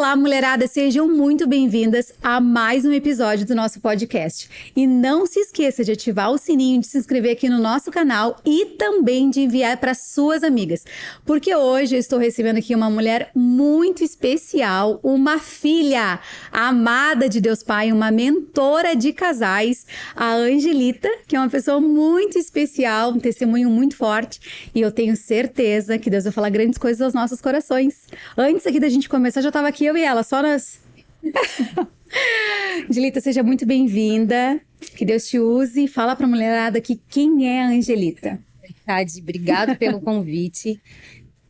Olá, mulherada, sejam muito bem-vindas a mais um episódio do nosso podcast. E não se esqueça de ativar o sininho, de se inscrever aqui no nosso canal e também de enviar para suas amigas, porque hoje eu estou recebendo aqui uma mulher muito especial, uma filha amada de Deus Pai, uma mentora de casais, a Angelita, que é uma pessoa muito especial, um testemunho muito forte, e eu tenho certeza que Deus vai falar grandes coisas aos nossos corações. Antes aqui da gente começar, já estava aqui eu e ela, só nas... Angelita, seja muito bem-vinda, que Deus te use. Fala pra mulherada aqui quem é a Angelita. Tade, obrigado pelo convite.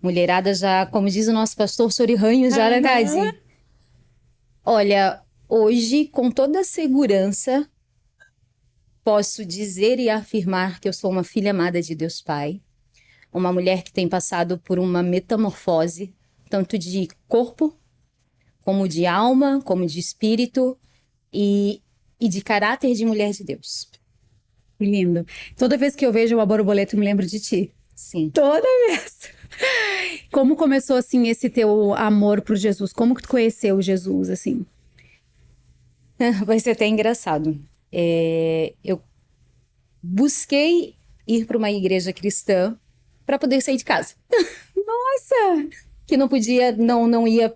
Mulherada já, como diz o nosso pastor Sorirranho, já, né, Tade? Olha, hoje, com toda a segurança, posso dizer e afirmar que eu sou uma filha amada de Deus Pai, uma mulher que tem passado por uma metamorfose, tanto de corpo, como de alma, como de espírito e de caráter de mulher de Deus. Que lindo. Toda vez que eu vejo uma borboleta, eu me lembro de ti. Sim. Toda vez. Como começou, assim, esse teu amor por Jesus? Como que tu conheceu Jesus, assim? Vai ser até engraçado. Eu busquei ir para uma igreja cristã para poder sair de casa. Nossa! Que não podia, não ia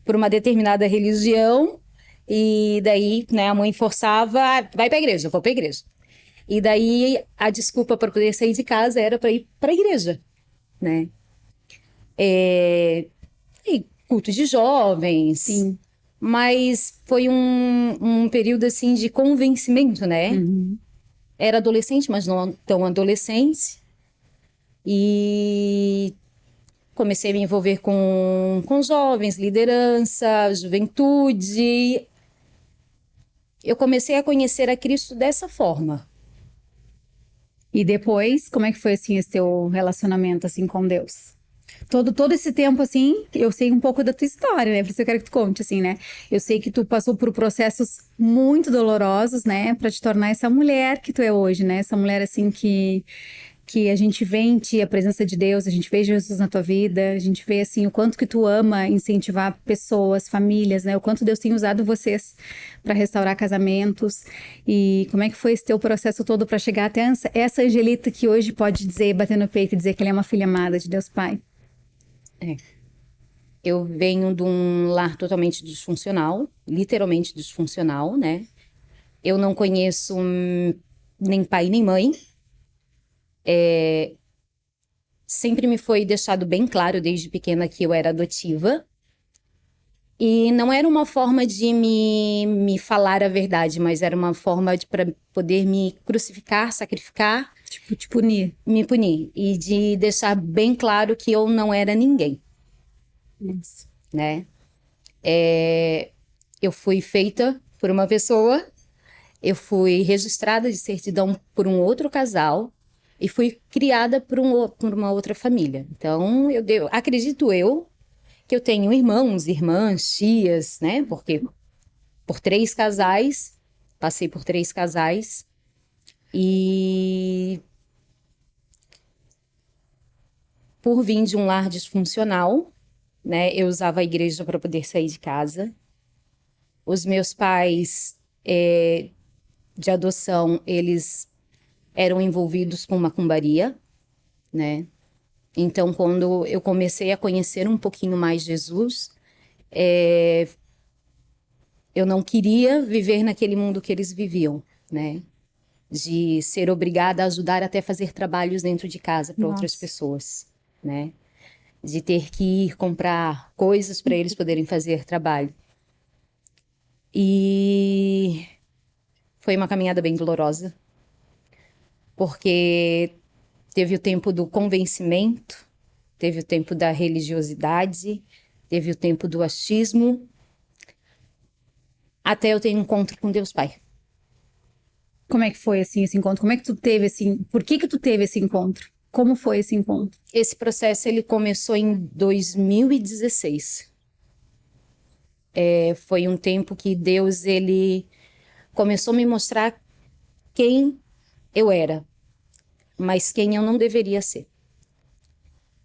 por uma determinada religião. E daí, né, a mãe forçava, vai para a igreja, vou para a igreja. E daí a desculpa para poder sair de casa era para ir para a igreja, né? E cultos de jovens. Sim. Mas foi um período assim de convencimento, né? Uhum. Era adolescente, mas não tão adolescente. E comecei a me envolver com jovens, liderança, juventude. Eu comecei a conhecer a Cristo dessa forma. E depois, como é que foi, assim, esse teu relacionamento, assim, com Deus? Todo esse tempo, assim, eu sei um pouco da tua história, né? Por isso eu quero que tu conte, assim, né? Eu sei que tu passou por processos muito dolorosos, né? Pra te tornar essa mulher que tu é hoje, né? Essa mulher, assim, que a gente vê em ti a presença de Deus, a gente vê Jesus na tua vida, a gente vê, assim, o quanto que tu ama incentivar pessoas, famílias, né? O quanto Deus tem usado vocês para restaurar casamentos. E como é que foi esse teu processo todo para chegar até essa Angelita que hoje pode dizer, bater no peito e dizer que ela é uma filha amada de Deus Pai? Eu venho de um lar totalmente disfuncional, literalmente disfuncional, né? Eu não conheço nem pai nem mãe. Sempre me foi deixado bem claro desde pequena que eu era adotiva. E não era uma forma de me falar a verdade, mas era uma forma para poder me crucificar, sacrificar, Tipo, te punir. me punir. E de deixar bem claro que eu não era ninguém, Isso. né? Eu fui feita por uma pessoa, eu fui registrada de certidão por um outro casal e fui criada por uma outra família. Então, acredito eu que eu tenho irmãos, irmãs, tias, né? Porque por 3 casais, passei por 3 casais e por vir de um lar disfuncional, né? Eu usava a igreja para poder sair de casa. Os meus pais de adoção, eles eram envolvidos com macumbaria, né? Então, quando eu comecei a conhecer um pouquinho mais Jesus, eu não queria viver naquele mundo que eles viviam, né? De ser obrigada a ajudar até fazer trabalhos dentro de casa para outras Nossa. pessoas, né? De ter que ir comprar coisas para eles poderem fazer trabalho. E foi uma caminhada bem dolorosa, porque teve o tempo do convencimento, teve o tempo da religiosidade, teve o tempo do achismo, até eu ter um encontro com Deus Pai. Como é que foi, assim, esse encontro? Como é que tu teve, assim... Por que tu teve esse encontro? Como foi esse encontro? Esse processo ele começou em 2016. Foi um tempo que Deus ele começou a me mostrar quem eu era, mas quem eu não deveria ser.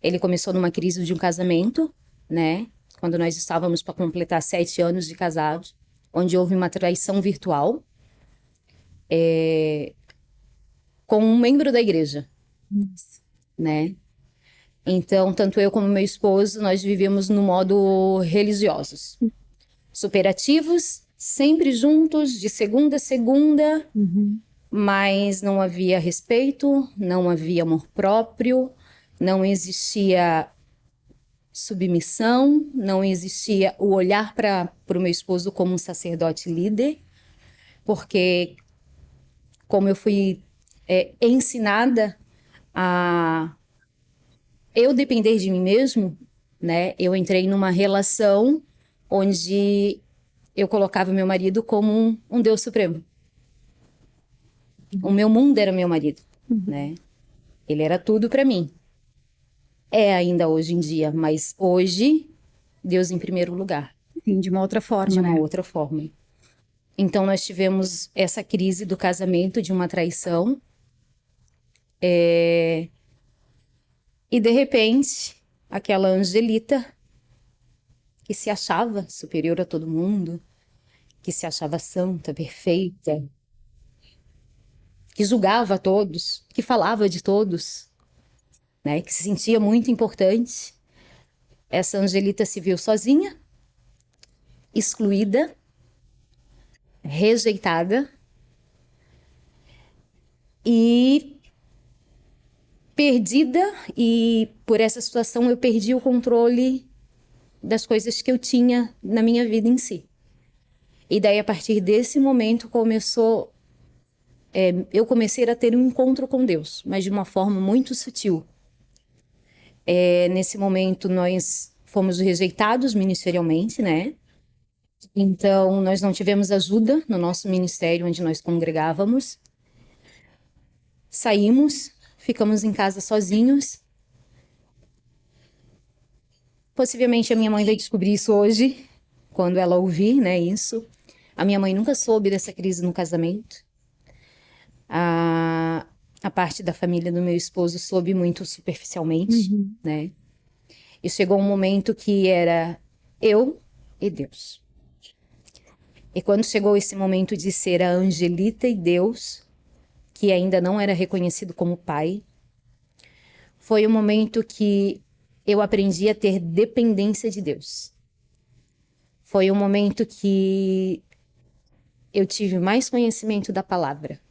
Ele começou numa crise de um casamento, né? quando nós estávamos para completar 7 anos de casados, onde houve uma traição virtual com um membro da igreja, Nossa. né? Então, tanto eu como meu esposo, nós vivíamos no modo religiosos. Superativos, sempre juntos, de segunda a segunda, mas não havia respeito, não havia amor próprio, não existia submissão, não existia o olhar para o meu esposo como um sacerdote líder, porque como eu fui ensinada a eu depender de mim mesmo, né? Eu entrei numa relação onde eu colocava meu marido como um Deus supremo. O meu mundo era meu marido, né? Ele era tudo para mim. É ainda hoje em dia, mas hoje, Deus em primeiro lugar. Sim, de uma outra forma, De né? uma outra forma. Então, nós tivemos essa crise do casamento, de uma traição. E, de repente, aquela Angelita, que se achava superior a todo mundo, que se achava santa, perfeita, que julgava a todos, que falava de todos, né? Que se sentia muito importante. Essa Angelita se viu sozinha, excluída, rejeitada e perdida, e por essa situação eu perdi o controle das coisas que eu tinha na minha vida em si. E daí, a partir desse momento, eu comecei a ter um encontro com Deus, mas de uma forma muito sutil. Nesse momento, nós fomos rejeitados ministerialmente, né? Então, nós não tivemos ajuda no nosso ministério onde nós congregávamos. Saímos, ficamos em casa sozinhos. Possivelmente a minha mãe vai descobrir isso hoje, quando ela ouvir, né, isso. A minha mãe nunca soube dessa crise no casamento. A parte da família do meu esposo soube muito superficialmente, né? E chegou um momento que era eu e Deus. E quando chegou esse momento de ser a Angelita e Deus, que ainda não era reconhecido como pai, foi o momento que eu aprendi a ter dependência de Deus. Foi o momento que eu tive mais conhecimento da palavra.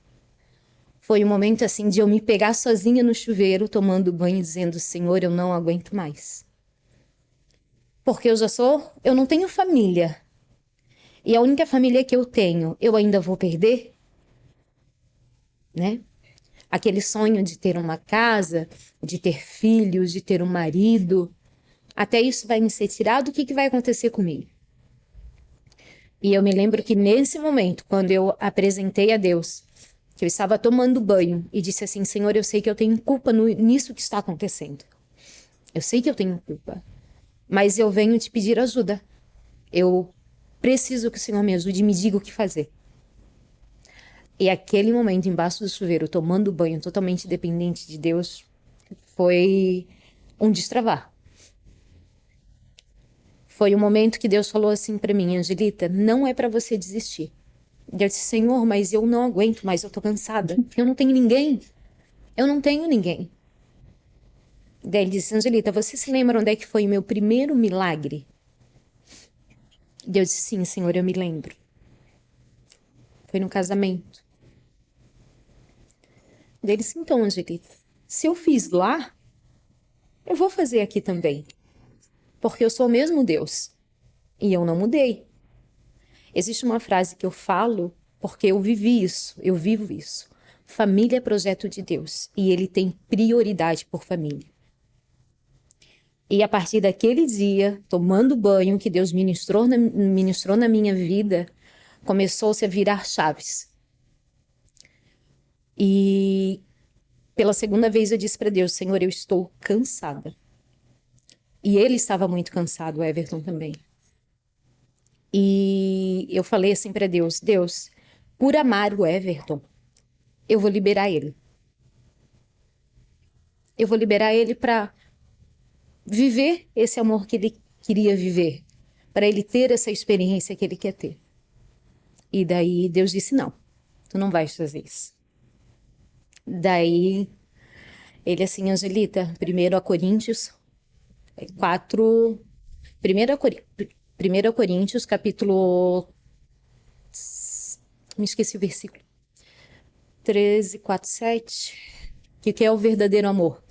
Foi o momento assim de eu me pegar sozinha no chuveiro, tomando banho, dizendo: Senhor, eu não aguento mais. Porque eu não tenho família. E a única família que eu tenho, eu ainda vou perder? Né? Aquele sonho de ter uma casa, de ter filhos, de ter um marido, até isso vai me ser tirado, o que vai acontecer comigo? E eu me lembro que nesse momento, quando eu apresentei a Deus, que eu estava tomando banho e disse assim: Senhor, eu sei que eu tenho culpa nisso que está acontecendo. Eu sei que eu tenho culpa, mas eu venho te pedir ajuda. Eu preciso que o Senhor me ajude e me diga o que fazer. E aquele momento, embaixo do chuveiro, tomando banho, totalmente dependente de Deus, foi um destravar. Foi o momento que Deus falou assim para mim: Angelita, não é para você desistir. E eu disse: Senhor, mas eu não aguento mais, eu tô cansada. Eu não tenho ninguém. Eu não tenho ninguém. Daí ele disse: Angelita, você se lembra onde é que foi o meu primeiro milagre? E eu disse: sim, Senhor, eu me lembro. Foi no casamento. Daí ele disse: então, Angelita, se eu fiz lá, eu vou fazer aqui também. Porque eu sou o mesmo Deus. E eu não mudei. Existe uma frase que eu falo porque eu vivi isso, eu vivo isso. Família é projeto de Deus e ele tem prioridade por família. E a partir daquele dia, tomando banho que Deus ministrou na minha vida, começou-se a virar chaves. E pela segunda vez eu disse para Deus: Senhor, eu estou cansada. E ele estava muito cansado, o Everton também. E eu falei assim para Deus: Deus, por amar o Everton, eu vou liberar ele. Eu vou liberar ele para viver esse amor que ele queria viver, para ele ter essa experiência que ele quer ter. E daí Deus disse, não, tu não vais fazer isso. Daí ele assim, Angelita, 1 Coríntios 4, 1 Coríntios capítulo, me esqueci o versículo, 13, 4, 7, que é o verdadeiro amor.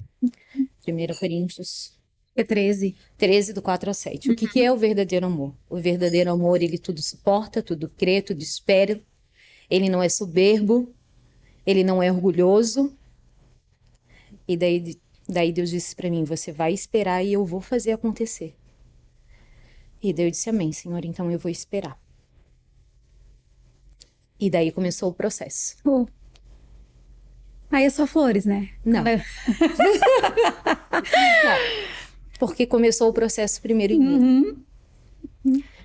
1 Coríntios... É 13. 13, do 4 ao 7. O que é o verdadeiro amor? O verdadeiro amor, ele tudo suporta, tudo crê, tudo espera. Ele não é soberbo, ele não é orgulhoso. E daí Deus disse para mim, você vai esperar e eu vou fazer acontecer. E daí eu disse, amém, Senhor, então eu vou esperar. E daí começou o processo. Aí é só flores, né? Não. Porque começou o processo primeiro em mim.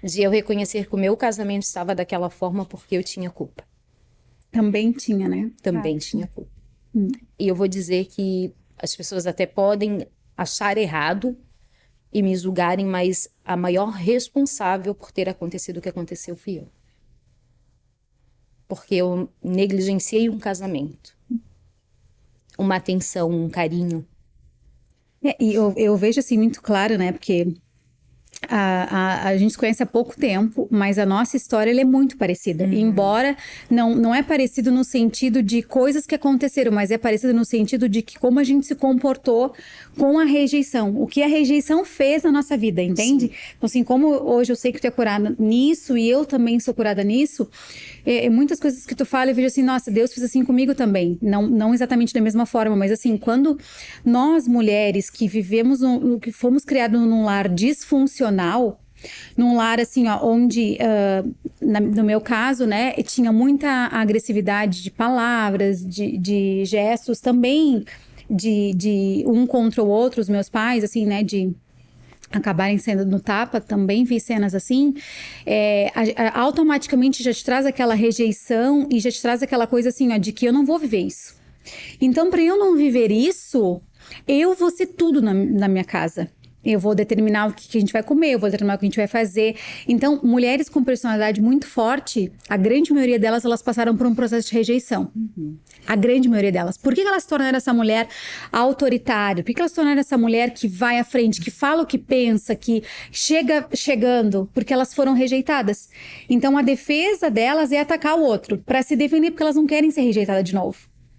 De eu reconhecer que o meu casamento estava daquela forma porque eu tinha culpa. Também tinha, né? Também tinha culpa. E eu vou dizer que as pessoas até podem achar errado e me julgarem, mas a maior responsável por ter acontecido o que aconteceu fui eu. Porque eu negligenciei um casamento. Uma atenção, um carinho. E eu vejo assim muito claro, né? Porque a gente se conhece há pouco tempo, mas a nossa história ela é muito parecida. Embora não é parecido no sentido de coisas que aconteceram, mas é parecido no sentido de que como a gente se comportou com a rejeição. O que a rejeição fez na nossa vida, entende? Sim. Então, assim, como hoje eu sei que tu é curada nisso e eu também sou curada nisso, muitas coisas que tu fala eu vejo assim, nossa, Deus fez assim comigo também. Não exatamente da mesma forma, mas assim, quando nós mulheres que vivemos, que fomos criadas num lar disfuncional, num lar assim, ó, onde, no meu caso, né, tinha muita agressividade de palavras, de gestos, também de um contra o outro, os meus pais, assim, né, de acabarem sendo no tapa, também vi cenas assim, automaticamente já te traz aquela rejeição e já te traz aquela coisa assim, ó, de que eu não vou viver isso. Então, para eu não viver isso, eu vou ser tudo na minha casa. Eu vou determinar o que a gente vai comer, eu vou determinar o que a gente vai fazer. Então, mulheres com personalidade muito forte, a grande maioria delas, elas passaram por um processo de rejeição. A grande maioria delas. Por que elas se tornaram essa mulher autoritária? Por que elas se tornaram essa mulher que vai à frente, que fala o que pensa, que chegando? Porque elas foram rejeitadas. Então, a defesa delas é atacar o outro, para se defender, porque elas não querem ser rejeitadas de novo.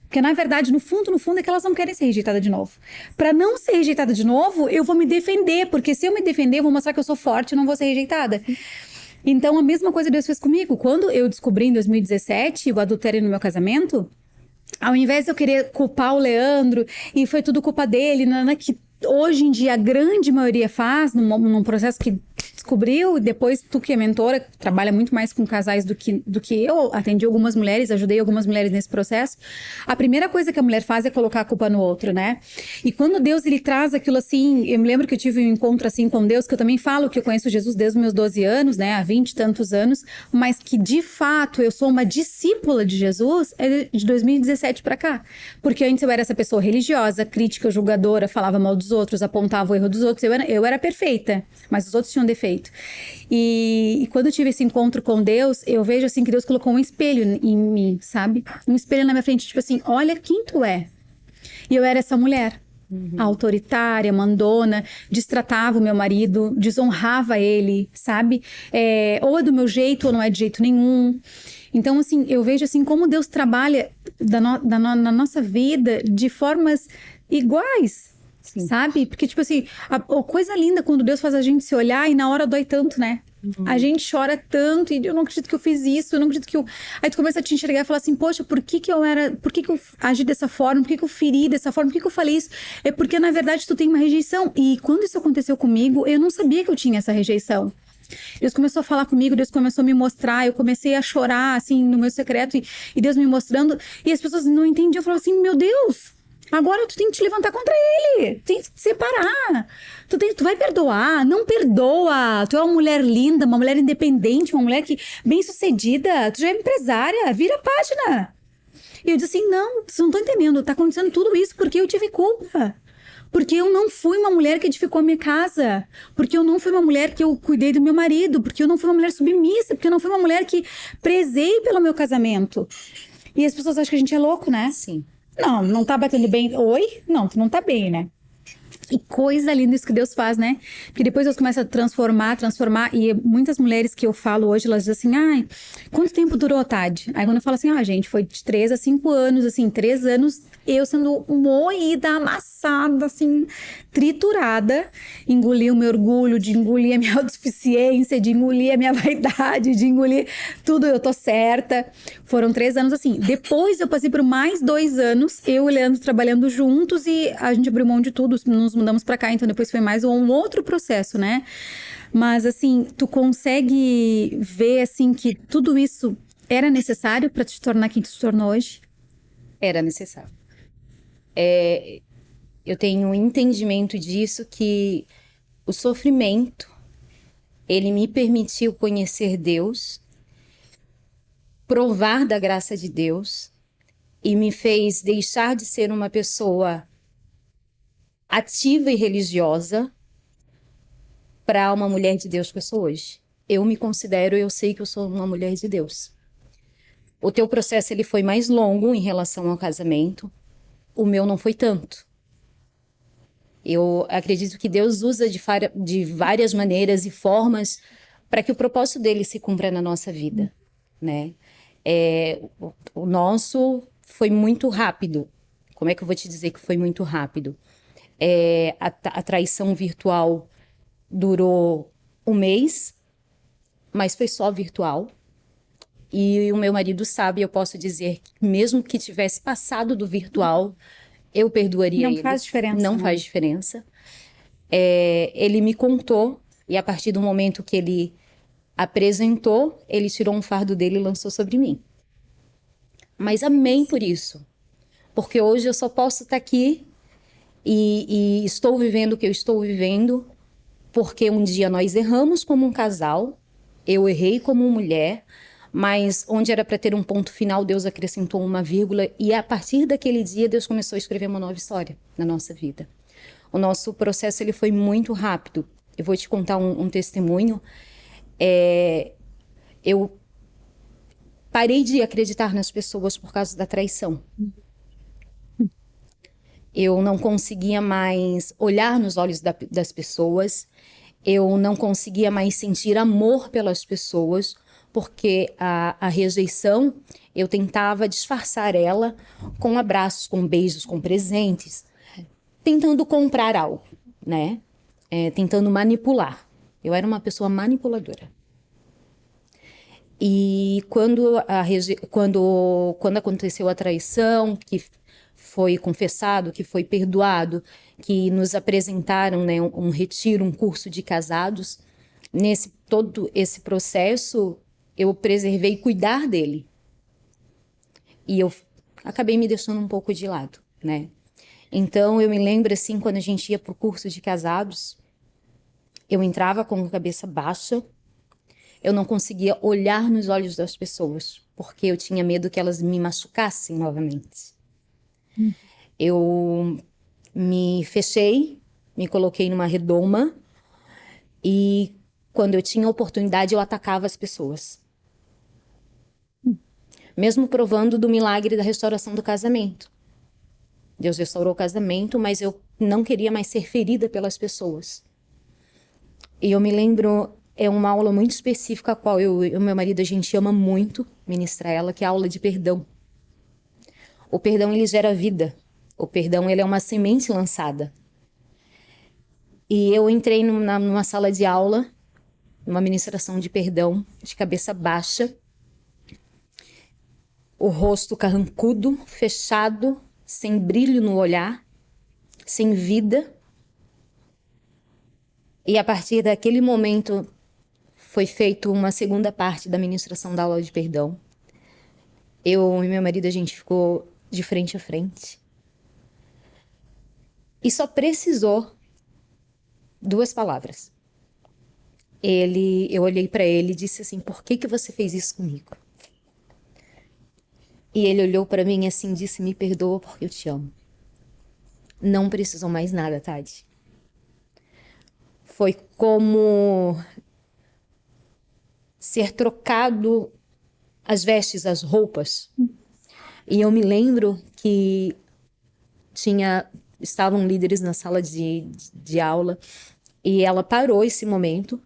Porque, na verdade, no fundo, é que elas não querem ser rejeitadas de novo. Para não ser rejeitada de novo, eu vou me defender. Porque se eu me defender, eu vou mostrar que eu sou forte e não vou ser rejeitada. Então, a mesma coisa Deus fez comigo. Quando eu descobri em 2017 o adultério no meu casamento, ao invés de eu querer culpar o Leandro, e foi tudo culpa dele, que hoje em dia a grande maioria faz, num processo que descobriu, depois tu que é mentora, trabalha muito mais com casais do que eu, atendi algumas mulheres, ajudei algumas mulheres nesse processo, a primeira coisa que a mulher faz é colocar a culpa no outro, né? E quando Deus, ele traz aquilo assim, eu me lembro que eu tive um encontro assim com Deus, que eu também falo que eu conheço Jesus desde os meus 12 anos, né, há 20 e tantos anos, mas que de fato eu sou uma discípula de Jesus de 2017 pra cá, porque antes eu era essa pessoa religiosa, crítica, julgadora, falava mal dos outros, apontava o erro dos outros, eu era perfeita, mas os outros tinham defeito. E quando eu tive esse encontro com Deus, eu vejo assim que Deus colocou um espelho em mim, sabe? Um espelho na minha frente, tipo assim, olha quem tu é. E eu era essa mulher, autoritária, mandona, destratava o meu marido, desonrava ele, sabe? Ou é do meu jeito ou não é de jeito nenhum. Então, assim, eu vejo assim como Deus trabalha na nossa vida de formas iguais. Sim. Sabe? Porque, tipo assim, a coisa linda quando Deus faz a gente se olhar e na hora dói tanto, né? A gente chora tanto e eu não acredito que eu fiz isso, eu não acredito que eu... Aí tu começa a te enxergar e falar assim, poxa, por que eu agi dessa forma? Por que eu feri dessa forma? Por que eu falei isso? É porque, na verdade, tu tem uma rejeição. E quando isso aconteceu comigo, eu não sabia que eu tinha essa rejeição. Deus começou a falar comigo, Deus começou a me mostrar, eu comecei a chorar, assim, no meu secreto e Deus me mostrando. E as pessoas não entendiam, eu falava assim, meu Deus... Agora tu tem que te levantar contra ele, tem que te separar, tu vai perdoar, não perdoa, tu é uma mulher linda, uma mulher independente, uma mulher bem sucedida, tu já é empresária, vira a página. E eu disse assim, não, vocês não estão entendendo, tá acontecendo tudo isso porque eu tive culpa, Porque eu não fui uma mulher que edificou a minha casa. Porque eu não fui uma mulher que eu cuidei do meu marido. Porque eu não fui uma mulher submissa. Porque eu não fui uma mulher que prezei pelo meu casamento. E as pessoas acham que a gente é louco, né? Sim. Não, não tá batendo bem. Oi? Não, tu não tá bem, né? E coisa linda isso que Deus faz, né? Porque depois Deus começa a transformar. E muitas mulheres que eu falo hoje, elas dizem assim, ai, quanto tempo durou a Tade? Aí quando eu falo assim, gente, foi de 3 a 5 anos, assim, 3 anos eu sendo moída, amassada, assim, triturada. Engoli o meu orgulho, de engolir a minha autossuficiência, de engolir a minha vaidade, de engolir tudo, eu tô certa. Foram 3 anos assim. Depois eu passei por mais 2 anos, eu e o Leandro trabalhando juntos e a gente abriu mão de tudo, nos mudamos pra cá, então depois foi mais um outro processo, né? Mas assim, tu consegue ver assim que tudo isso era necessário pra te tornar quem tu se tornou hoje? Era necessário. Eu tenho um entendimento disso, que o sofrimento, ele me permitiu conhecer Deus, provar da graça de Deus, e me fez deixar de ser uma pessoa ativa e religiosa para uma mulher de Deus que eu sou hoje. Eu sei que eu sou uma mulher de Deus. O teu processo, ele foi mais longo em relação ao casamento, o meu não foi tanto. Eu acredito que Deus usa de várias maneiras e formas para que o propósito dele se cumpra na nossa vida, né? O nosso foi muito rápido. Como é que eu vou te dizer que foi muito rápido? A traição virtual durou um mês, mas foi só virtual. E o meu marido sabe, eu posso dizer que mesmo que tivesse passado do virtual, eu perdoaria ele. Não faz diferença. Não né? faz diferença. Ele me contou, e a partir do momento que ele apresentou, ele tirou um fardo dele e lançou sobre mim. Mas amém por isso. Porque hoje eu só posso estar aqui e estou vivendo o que eu estou vivendo, porque um dia nós erramos como um casal, eu errei como mulher, mas onde era para ter um ponto final, Deus acrescentou uma vírgula, e a partir daquele dia Deus começou a escrever uma nova história na nossa vida. O nosso processo, ele foi muito rápido. Eu vou te contar um testemunho. Eu parei de acreditar nas pessoas por causa da traição. Eu não conseguia mais olhar nos olhos das pessoas. Eu não conseguia mais sentir amor pelas pessoas, porque a rejeição, eu tentava disfarçar ela com abraços, com beijos, com presentes, tentando comprar algo, né? Tentando manipular. Eu era uma pessoa manipuladora. E quando aconteceu a traição, que foi confessado, que foi perdoado, que nos apresentaram, né, um retiro, um curso de casados, nesse todo esse processo, eu preservei cuidar dele. E eu acabei me deixando um pouco de lado, né? Então, eu me lembro, assim, quando a gente ia para o curso de casados, eu entrava com a cabeça baixa, eu não conseguia olhar nos olhos das pessoas, porque eu tinha medo que elas me machucassem novamente. Eu me fechei, me coloquei numa redoma, e quando eu tinha oportunidade, eu atacava as pessoas. Mesmo provando do milagre da restauração do casamento. Deus restaurou o casamento, mas eu não queria mais ser ferida pelas pessoas. E eu me lembro, é uma aula muito específica, a qual eu e meu marido, a gente ama muito ministrar ela, que é a aula de perdão. O perdão, ele gera vida. O perdão, ele é uma semente lançada. E eu entrei numa sala de aula, numa ministração de perdão, de cabeça baixa, o rosto carrancudo, fechado, sem brilho no olhar, sem vida. E a partir daquele momento foi feita uma segunda parte da ministração da aula de perdão. Eu e meu marido, a gente ficou de frente a frente. E só precisou 2 palavras. Eu olhei para ele e disse assim: por que você fez isso comigo? E ele olhou para mim assim e disse: me perdoa porque eu te amo. não precisam mais nada, Tade. Foi como ser trocado as vestes, as roupas. E eu me lembro que estavam líderes na sala de aula e ela parou esse momento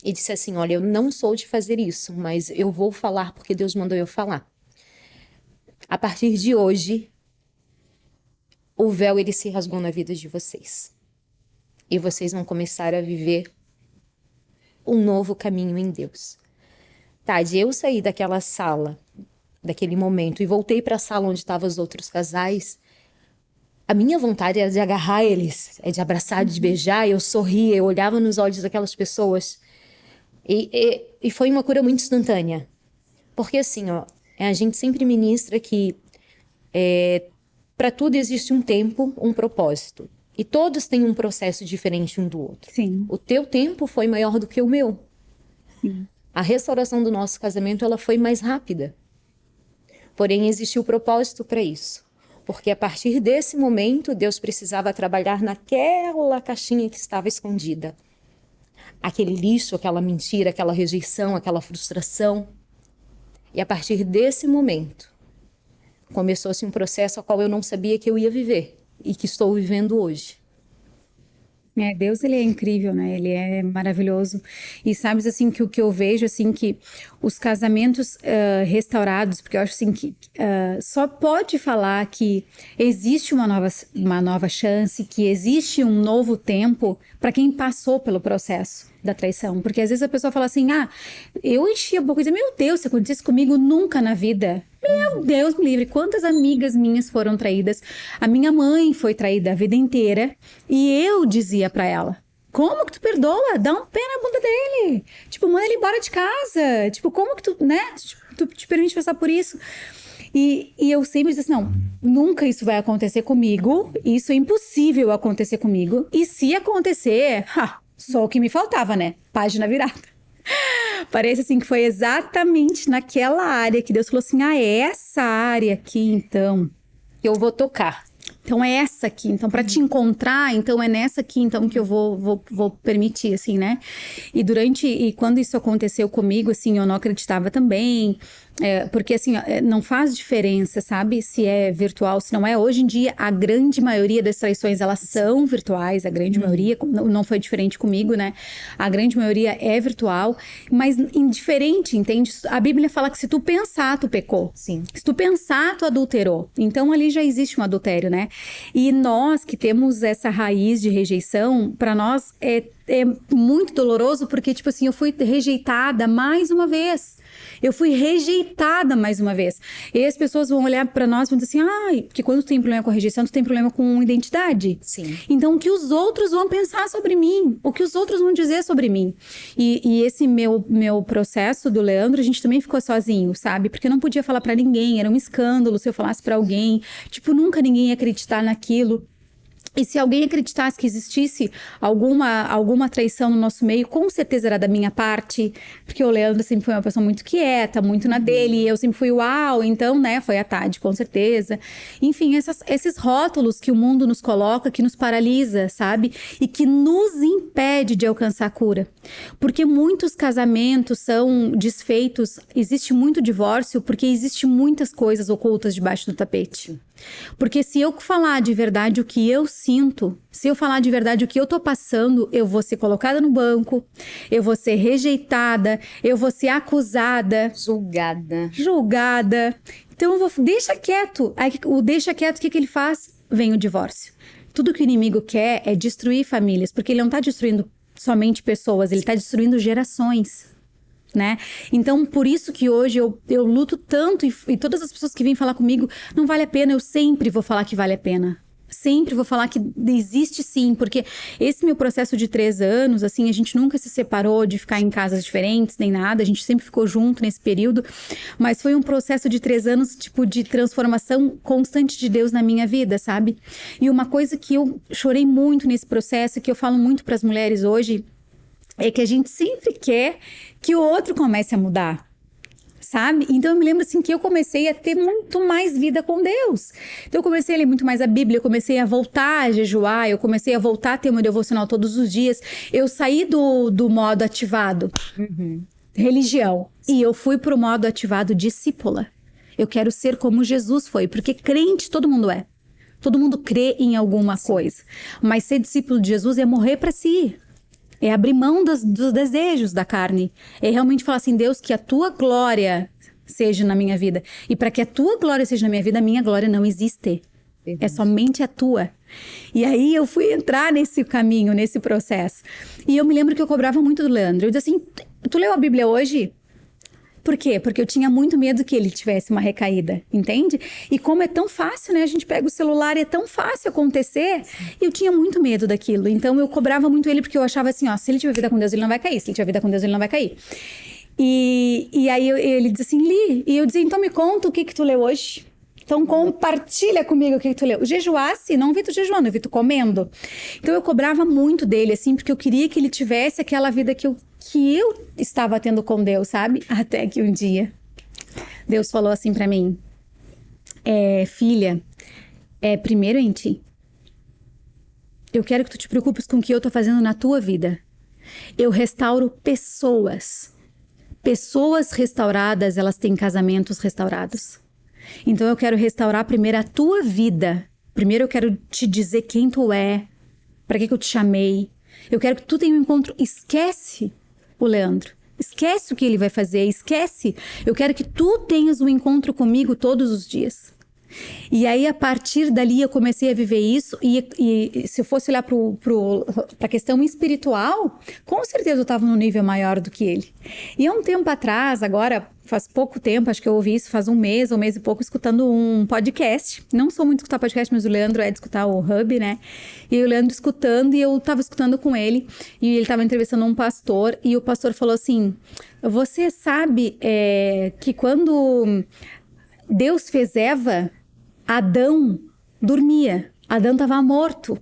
e disse assim, olha, eu não sou de fazer isso, mas eu vou falar porque Deus mandou eu falar. A partir de hoje, o véu ele se rasgou na vida de vocês. E vocês vão começar a viver um novo caminho em Deus. Tade, eu saí daquela sala, daquele momento, e voltei para a sala onde estavam os outros casais. A minha vontade era de agarrar eles, de abraçar, de beijar. Eu sorria, eu olhava nos olhos daquelas pessoas. E foi uma cura muito instantânea. Porque assim, ó, a gente sempre ministra que para tudo existe um tempo, um propósito. E todos têm um processo diferente um do outro. Sim. O teu tempo foi maior do que o meu. Sim. A restauração do nosso casamento ela foi mais rápida. Porém, existiu propósito para isso. Porque a partir desse momento, Deus precisava trabalhar naquela caixinha que estava escondida. Aquele lixo, aquela mentira, aquela rejeição, aquela frustração. E a partir desse momento, começou-se um processo ao qual eu não sabia que eu ia viver e que estou vivendo hoje. Deus, ele é incrível, né? Ele é maravilhoso. E sabes, assim, que o que eu vejo, assim, que os casamentos restaurados, porque eu acho, assim, que só pode falar que existe uma nova chance, que existe um novo tempo para quem passou pelo processo da traição. Porque às vezes a pessoa fala assim, eu enchi a boca e dizia, meu Deus, se acontecesse comigo nunca na vida. Meu Deus me livre, quantas amigas minhas foram traídas. A minha mãe foi traída a vida inteira e eu dizia pra ela, como que tu perdoa? Dá um pé na bunda dele. Tipo, manda ele embora de casa. Tipo, como que tu, né? Tu te permite passar por isso? E eu sempre disse, não, nunca isso vai acontecer comigo. Isso é impossível acontecer comigo. E se acontecer, só o que me faltava, né? Página virada. Parece assim que foi exatamente naquela área que Deus falou assim, é essa área aqui, então, Eu vou tocar. Então é essa aqui, então para te encontrar, então é nessa aqui, então que eu vou permitir, assim, né? E quando isso aconteceu comigo, assim, eu não acreditava também, porque assim, não faz diferença, sabe? Se é virtual, se não é. Hoje em dia, a grande maioria das traições, elas são virtuais, a grande maioria, não foi diferente comigo, né? A grande maioria é virtual, mas indiferente, entende? A Bíblia fala que se tu pensar, tu pecou. Sim. Se tu pensar, tu adulterou. Então ali já existe um adultério, né? E nós que temos essa raiz de rejeição, para nós é muito doloroso, porque, tipo assim, eu fui rejeitada mais uma vez. Eu fui rejeitada mais uma vez. E as pessoas vão olhar pra nós e vão dizer assim, porque quando tu tem problema com rejeição, tu tem problema com identidade. Sim. Então, o que os outros vão pensar sobre mim? O que os outros vão dizer sobre mim? E esse meu processo do Leandro, a gente também ficou sozinho, sabe? Porque eu não podia falar pra ninguém, era um escândalo se eu falasse pra alguém. Tipo, nunca ninguém ia acreditar naquilo. E se alguém acreditasse que existisse alguma traição no nosso meio, com certeza era da minha parte, porque o Leandro sempre foi uma pessoa muito quieta, muito na dele, e eu sempre fui uau, então, né, foi a Tade, com certeza. Enfim, esses rótulos que o mundo nos coloca, que nos paralisa, sabe? E que nos impede de alcançar a cura. Porque muitos casamentos são desfeitos, existe muito divórcio, porque existe muitas coisas ocultas debaixo do tapete. Porque se eu falar de verdade o que eu sinto, se eu falar de verdade o que eu tô passando, eu vou ser colocada no banco, eu vou ser rejeitada, eu vou ser acusada, julgada. Então deixa quieto. Aí o deixa quieto, o que ele faz? Vem o divórcio. Tudo que o inimigo quer é destruir famílias, porque ele não tá destruindo somente pessoas, ele tá destruindo gerações. Né? Então, por isso que hoje eu luto tanto e todas as pessoas que vêm falar comigo, não vale a pena, eu sempre vou falar que vale a pena. Sempre vou falar que existe sim, porque esse meu processo de 3 anos, assim, a gente nunca se separou de ficar em casas diferentes, nem nada, a gente sempre ficou junto nesse período, mas foi um processo de 3 anos, tipo, de transformação constante de Deus na minha vida, sabe? E uma coisa que eu chorei muito nesse processo, que eu falo muito para as mulheres hoje, é que a gente sempre quer que o outro comece a mudar, sabe? Então eu me lembro assim que eu comecei a ter muito mais vida com Deus. Então eu comecei a ler muito mais a Bíblia, eu comecei a voltar a jejuar, eu comecei a voltar a ter meu devocional todos os dias. Eu saí do modo ativado, religião, e eu fui pro modo ativado discípula. Eu quero ser como Jesus foi, porque crente todo mundo é. Todo mundo crê em alguma coisa. Mas ser discípulo de Jesus é morrer para si. É abrir mão dos desejos da carne. É realmente falar assim, Deus, que a tua glória seja na minha vida. E para que a tua glória seja na minha vida, a minha glória não existe. É somente a tua. E aí eu fui entrar nesse caminho, nesse processo. E eu me lembro que eu cobrava muito do Leandro. Eu disse assim, tu leu a Bíblia hoje? Por quê? Porque eu tinha muito medo que ele tivesse uma recaída, entende? E como é tão fácil, né? A gente pega o celular e é tão fácil acontecer. Eu tinha muito medo daquilo. Então eu cobrava muito ele porque eu achava assim, ó, se ele tiver vida com Deus, ele não vai cair. Se ele tiver vida com Deus, ele não vai cair. E aí ele dizia assim, Li, e eu dizia, então me conta o que tu leu hoje. Então compartilha comigo o que tu leu. Jejuasse, não vi tu jejuando, eu vi tu comendo. Então eu cobrava muito dele, assim, porque eu queria que ele tivesse aquela vida que eu estava tendo com Deus, sabe? Até que um dia Deus falou assim pra mim, filha, primeiro em ti. Eu quero que tu te preocupes com o que eu tô fazendo na tua vida. Eu restauro pessoas. Pessoas restauradas, elas têm casamentos restaurados. Então eu quero restaurar primeiro a tua vida. Primeiro eu quero te dizer quem tu é, para que eu te chamei. Eu quero que tu tenha um encontro. Esquece o Leandro. Esquece o que ele vai fazer, esquece. Eu quero que tu tenhas um encontro comigo todos os dias. E aí, a partir dali, eu comecei a viver isso. E se eu fosse olhar para a questão espiritual, com certeza eu estava num nível maior do que ele. E há um tempo atrás, agora, faz pouco tempo, acho que eu ouvi isso faz um mês e pouco, escutando um podcast. Não sou muito de escutar podcast, mas o Leandro é de escutar o Hub, né? E o Leandro escutando, e eu estava escutando com ele. E ele estava entrevistando um pastor, e o pastor falou assim, você sabe que quando Deus fez Eva, Adão dormia, Adão estava morto.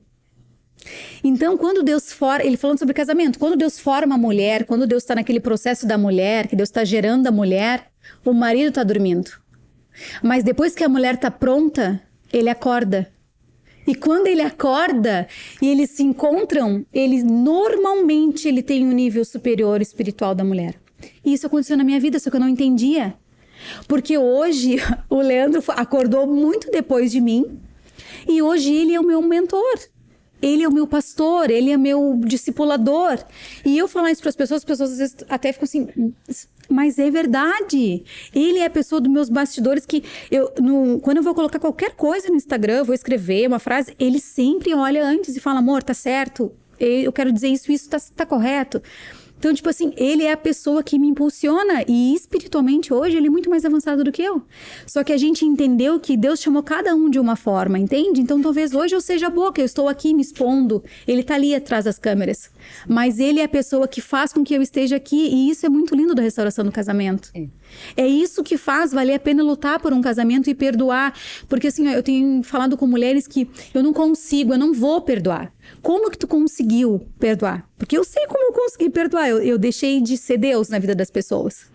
Então, quando Deus forma, ele falando sobre casamento, quando Deus forma a mulher, quando Deus está naquele processo da mulher, que Deus está gerando a mulher, o marido está dormindo. Mas depois que a mulher está pronta, ele acorda. E quando ele acorda e eles se encontram, normalmente ele tem um nível superior espiritual da mulher. E isso aconteceu na minha vida, só que eu não entendia. Porque hoje o Leandro acordou muito depois de mim e hoje ele é o meu mentor, ele é o meu pastor, ele é meu discipulador. E eu falar isso para as pessoas às vezes até ficam assim, mas é verdade. Ele é a pessoa dos meus bastidores que quando eu vou colocar qualquer coisa no Instagram, eu vou escrever uma frase, ele sempre olha antes e fala, amor, tá certo? Eu quero dizer isso tá correto. Então, tipo assim, ele é a pessoa que me impulsiona e espiritualmente hoje ele é muito mais avançado do que eu. Só que a gente entendeu que Deus chamou cada um de uma forma, entende? Então, talvez hoje eu seja a boca, eu estou aqui me expondo, ele tá ali atrás das câmeras. Mas ele é a pessoa que faz com que eu esteja aqui e isso é muito lindo da restauração do casamento. É isso que faz valer a pena lutar por um casamento e perdoar. Porque assim, eu tenho falado com mulheres que eu não vou perdoar. Como que tu conseguiu perdoar? Porque eu sei como eu consegui perdoar. Eu deixei de ser Deus na vida das pessoas.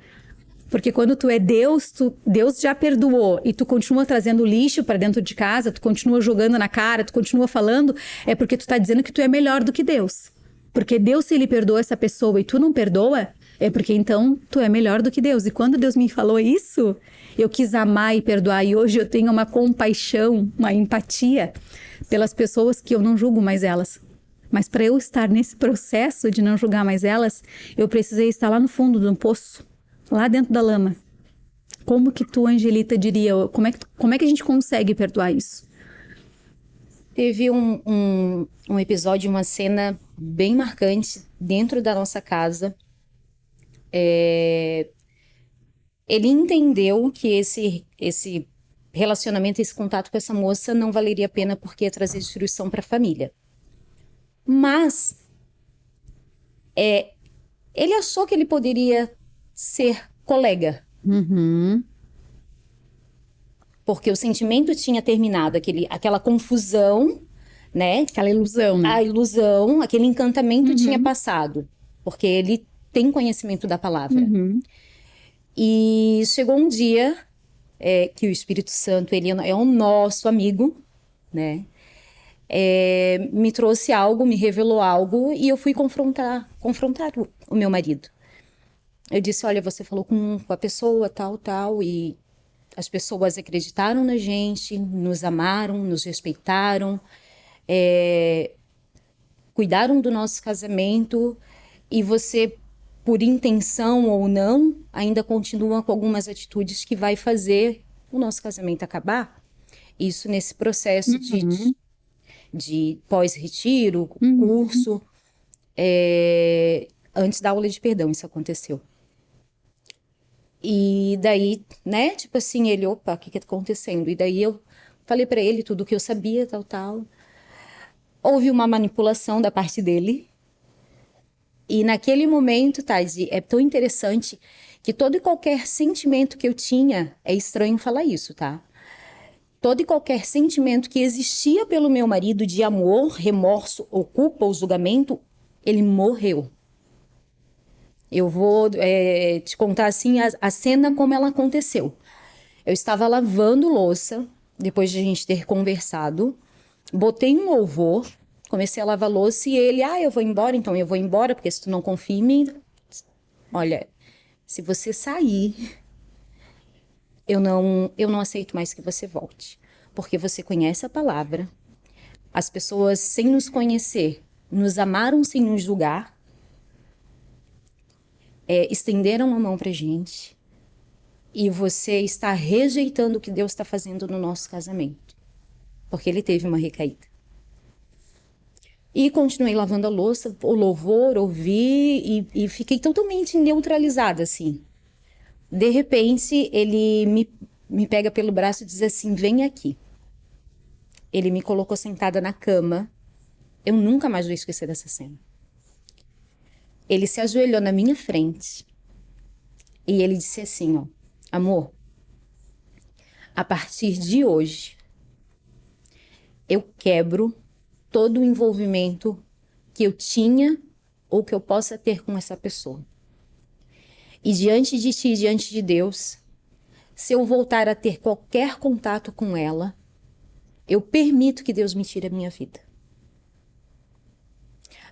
Porque quando tu é Deus, Deus já perdoou e tu continua trazendo lixo para dentro de casa, tu continua jogando na cara, tu continua falando, é porque tu tá dizendo que tu é melhor do que Deus. Porque Deus, se ele perdoa essa pessoa e tu não perdoa, é porque então tu é melhor do que Deus. E quando Deus me falou isso, eu quis amar e perdoar. E hoje eu tenho uma compaixão, uma empatia pelas pessoas que eu não julgo mais elas. Mas para eu estar nesse processo de não julgar mais elas, eu precisei estar lá no fundo do poço, lá dentro da lama. Como que tu, Angelita, diria? Como é que a gente consegue perdoar isso? Teve um episódio, uma cena bem marcante dentro da nossa casa. Ele entendeu que esse relacionamento, esse contato com essa moça não valeria a pena porque ia trazer destruição para a família. Mas ele achou que ele poderia ser colega. Uhum. Porque o sentimento tinha terminado, aquela confusão, né? Aquela ilusão, né? A ilusão, aquele encantamento tinha passado. Porque ele tem conhecimento da palavra. Uhum. E chegou um dia que o Espírito Santo, ele é o nosso amigo, né? Me trouxe algo, me revelou algo, e eu fui confrontar o meu marido. Eu disse, olha, você falou com a pessoa, tal, e as pessoas acreditaram na gente, nos amaram, nos respeitaram, cuidaram do nosso casamento, e você, por intenção ou não, ainda continua com algumas atitudes que vai fazer o nosso casamento acabar. Isso nesse processo de pós-retiro, curso, antes da aula de perdão, isso aconteceu. E daí, né, tipo assim, ele, opa, o que tá acontecendo? E daí eu falei pra ele tudo o que eu sabia, tal. Houve uma manipulação da parte dele. E naquele momento, Thaís, é tão interessante que todo e qualquer sentimento que eu tinha, é estranho falar isso, tá? Todo e qualquer sentimento que existia pelo meu marido de amor, remorso, ou culpa ou julgamento, ele morreu. Eu vou te contar assim a cena como ela aconteceu. Eu estava lavando louça, depois de a gente ter conversado, botei um louvor, comecei a lavar louça e ele, eu vou embora, então eu vou embora, porque se tu não confia em mim, olha, se você sair, eu não aceito mais que você volte, porque você conhece a palavra, as pessoas sem nos conhecer, nos amaram sem nos julgar, estenderam a mão pra gente, e você está rejeitando o que Deus está fazendo no nosso casamento, porque ele teve uma recaída. E continuei lavando a louça, o louvor, ouvi e fiquei totalmente neutralizada, assim. De repente, ele me pega pelo braço e diz assim, vem aqui. Ele me colocou sentada na cama. Eu nunca mais vou esquecer dessa cena. Ele se ajoelhou na minha frente e ele disse assim, ó, amor, a partir de hoje, eu quebro todo o envolvimento que eu tinha ou que eu possa ter com essa pessoa. E diante de ti, diante de Deus, se eu voltar a ter qualquer contato com ela, eu permito que Deus me tire a minha vida.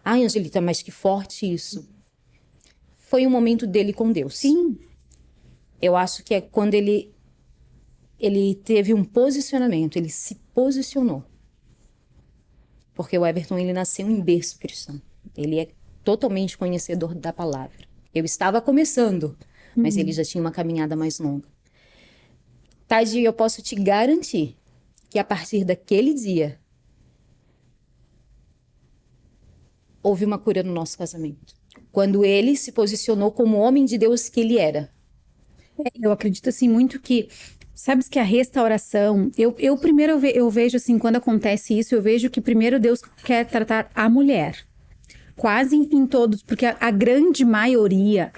Ai, Angelita, mas que forte isso. Foi um momento dele com Deus. Sim. Eu acho que é quando ele teve um posicionamento, ele se posicionou. Porque o Everton, ele nasceu em berço cristão. Ele é totalmente conhecedor da palavra. Eu estava começando, mas ele já tinha uma caminhada mais longa. Tadi, eu posso te garantir que a partir daquele dia, houve uma cura no nosso casamento. Quando ele se posicionou como homem de Deus que ele era. Eu acredito assim muito que, sabes que a restauração, eu primeiro eu vejo assim, quando acontece isso, eu vejo que primeiro Deus quer tratar a mulher. Quase em todos, porque a grande maioria,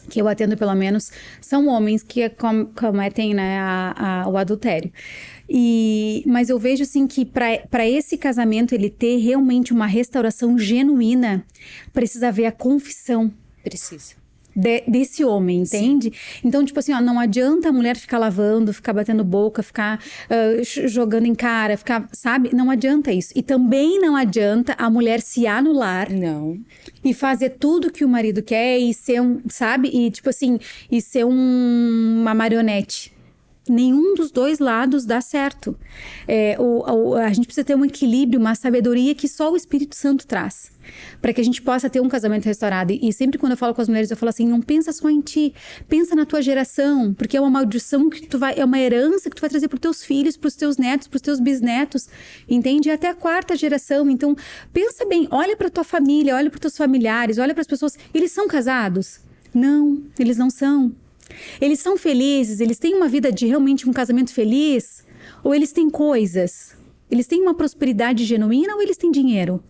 que eu atendo pelo menos, são homens que cometem, né, o adultério. Mas eu vejo assim que para esse casamento ele ter realmente uma restauração genuína, precisa haver a confissão. Precisa. Desse homem, entende? Sim. Então, tipo assim, ó, não adianta a mulher ficar lavando, ficar batendo boca, ficar jogando em cara, ficar, sabe? Não adianta isso. E também não adianta a mulher se anular. Não. E fazer tudo que o marido quer e ser sabe? E tipo assim, e ser uma marionete. Nenhum dos dois lados dá certo. A gente precisa ter um equilíbrio, uma sabedoria que só o Espírito Santo traz. Para que a gente possa ter um casamento restaurado. E sempre quando eu falo com as mulheres, eu falo assim, não pensa só em ti, pensa na tua geração, porque é uma maldição que é uma herança que tu vai trazer para os teus filhos, para os teus netos, para os teus bisnetos, entende? Até a quarta geração. Então, pensa bem, olha para tua família, olha para os teus familiares, olha para as pessoas. Eles são casados? Não, eles não são. Eles são felizes? Eles têm uma vida de realmente um casamento feliz? Ou eles têm coisas? Eles têm uma prosperidade genuína ou eles têm dinheiro?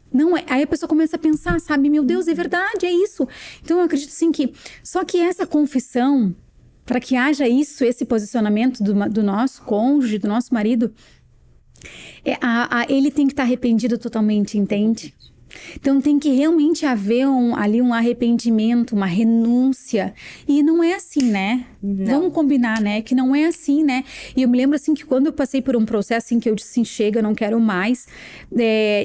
Não é. Aí a pessoa começa a pensar, sabe? Meu Deus, é verdade, é isso. Então eu acredito sim que... Só que essa confissão, para que haja isso, esse posicionamento do nosso cônjuge, do nosso marido, ele tem que estar arrependido totalmente, entende? Então tem que realmente haver ali um arrependimento, uma renúncia. E não é assim, né? Não. Vamos combinar, né? Que não é assim, né? E eu me lembro assim que quando eu passei por um processo assim que eu disse assim, chega, eu não quero mais.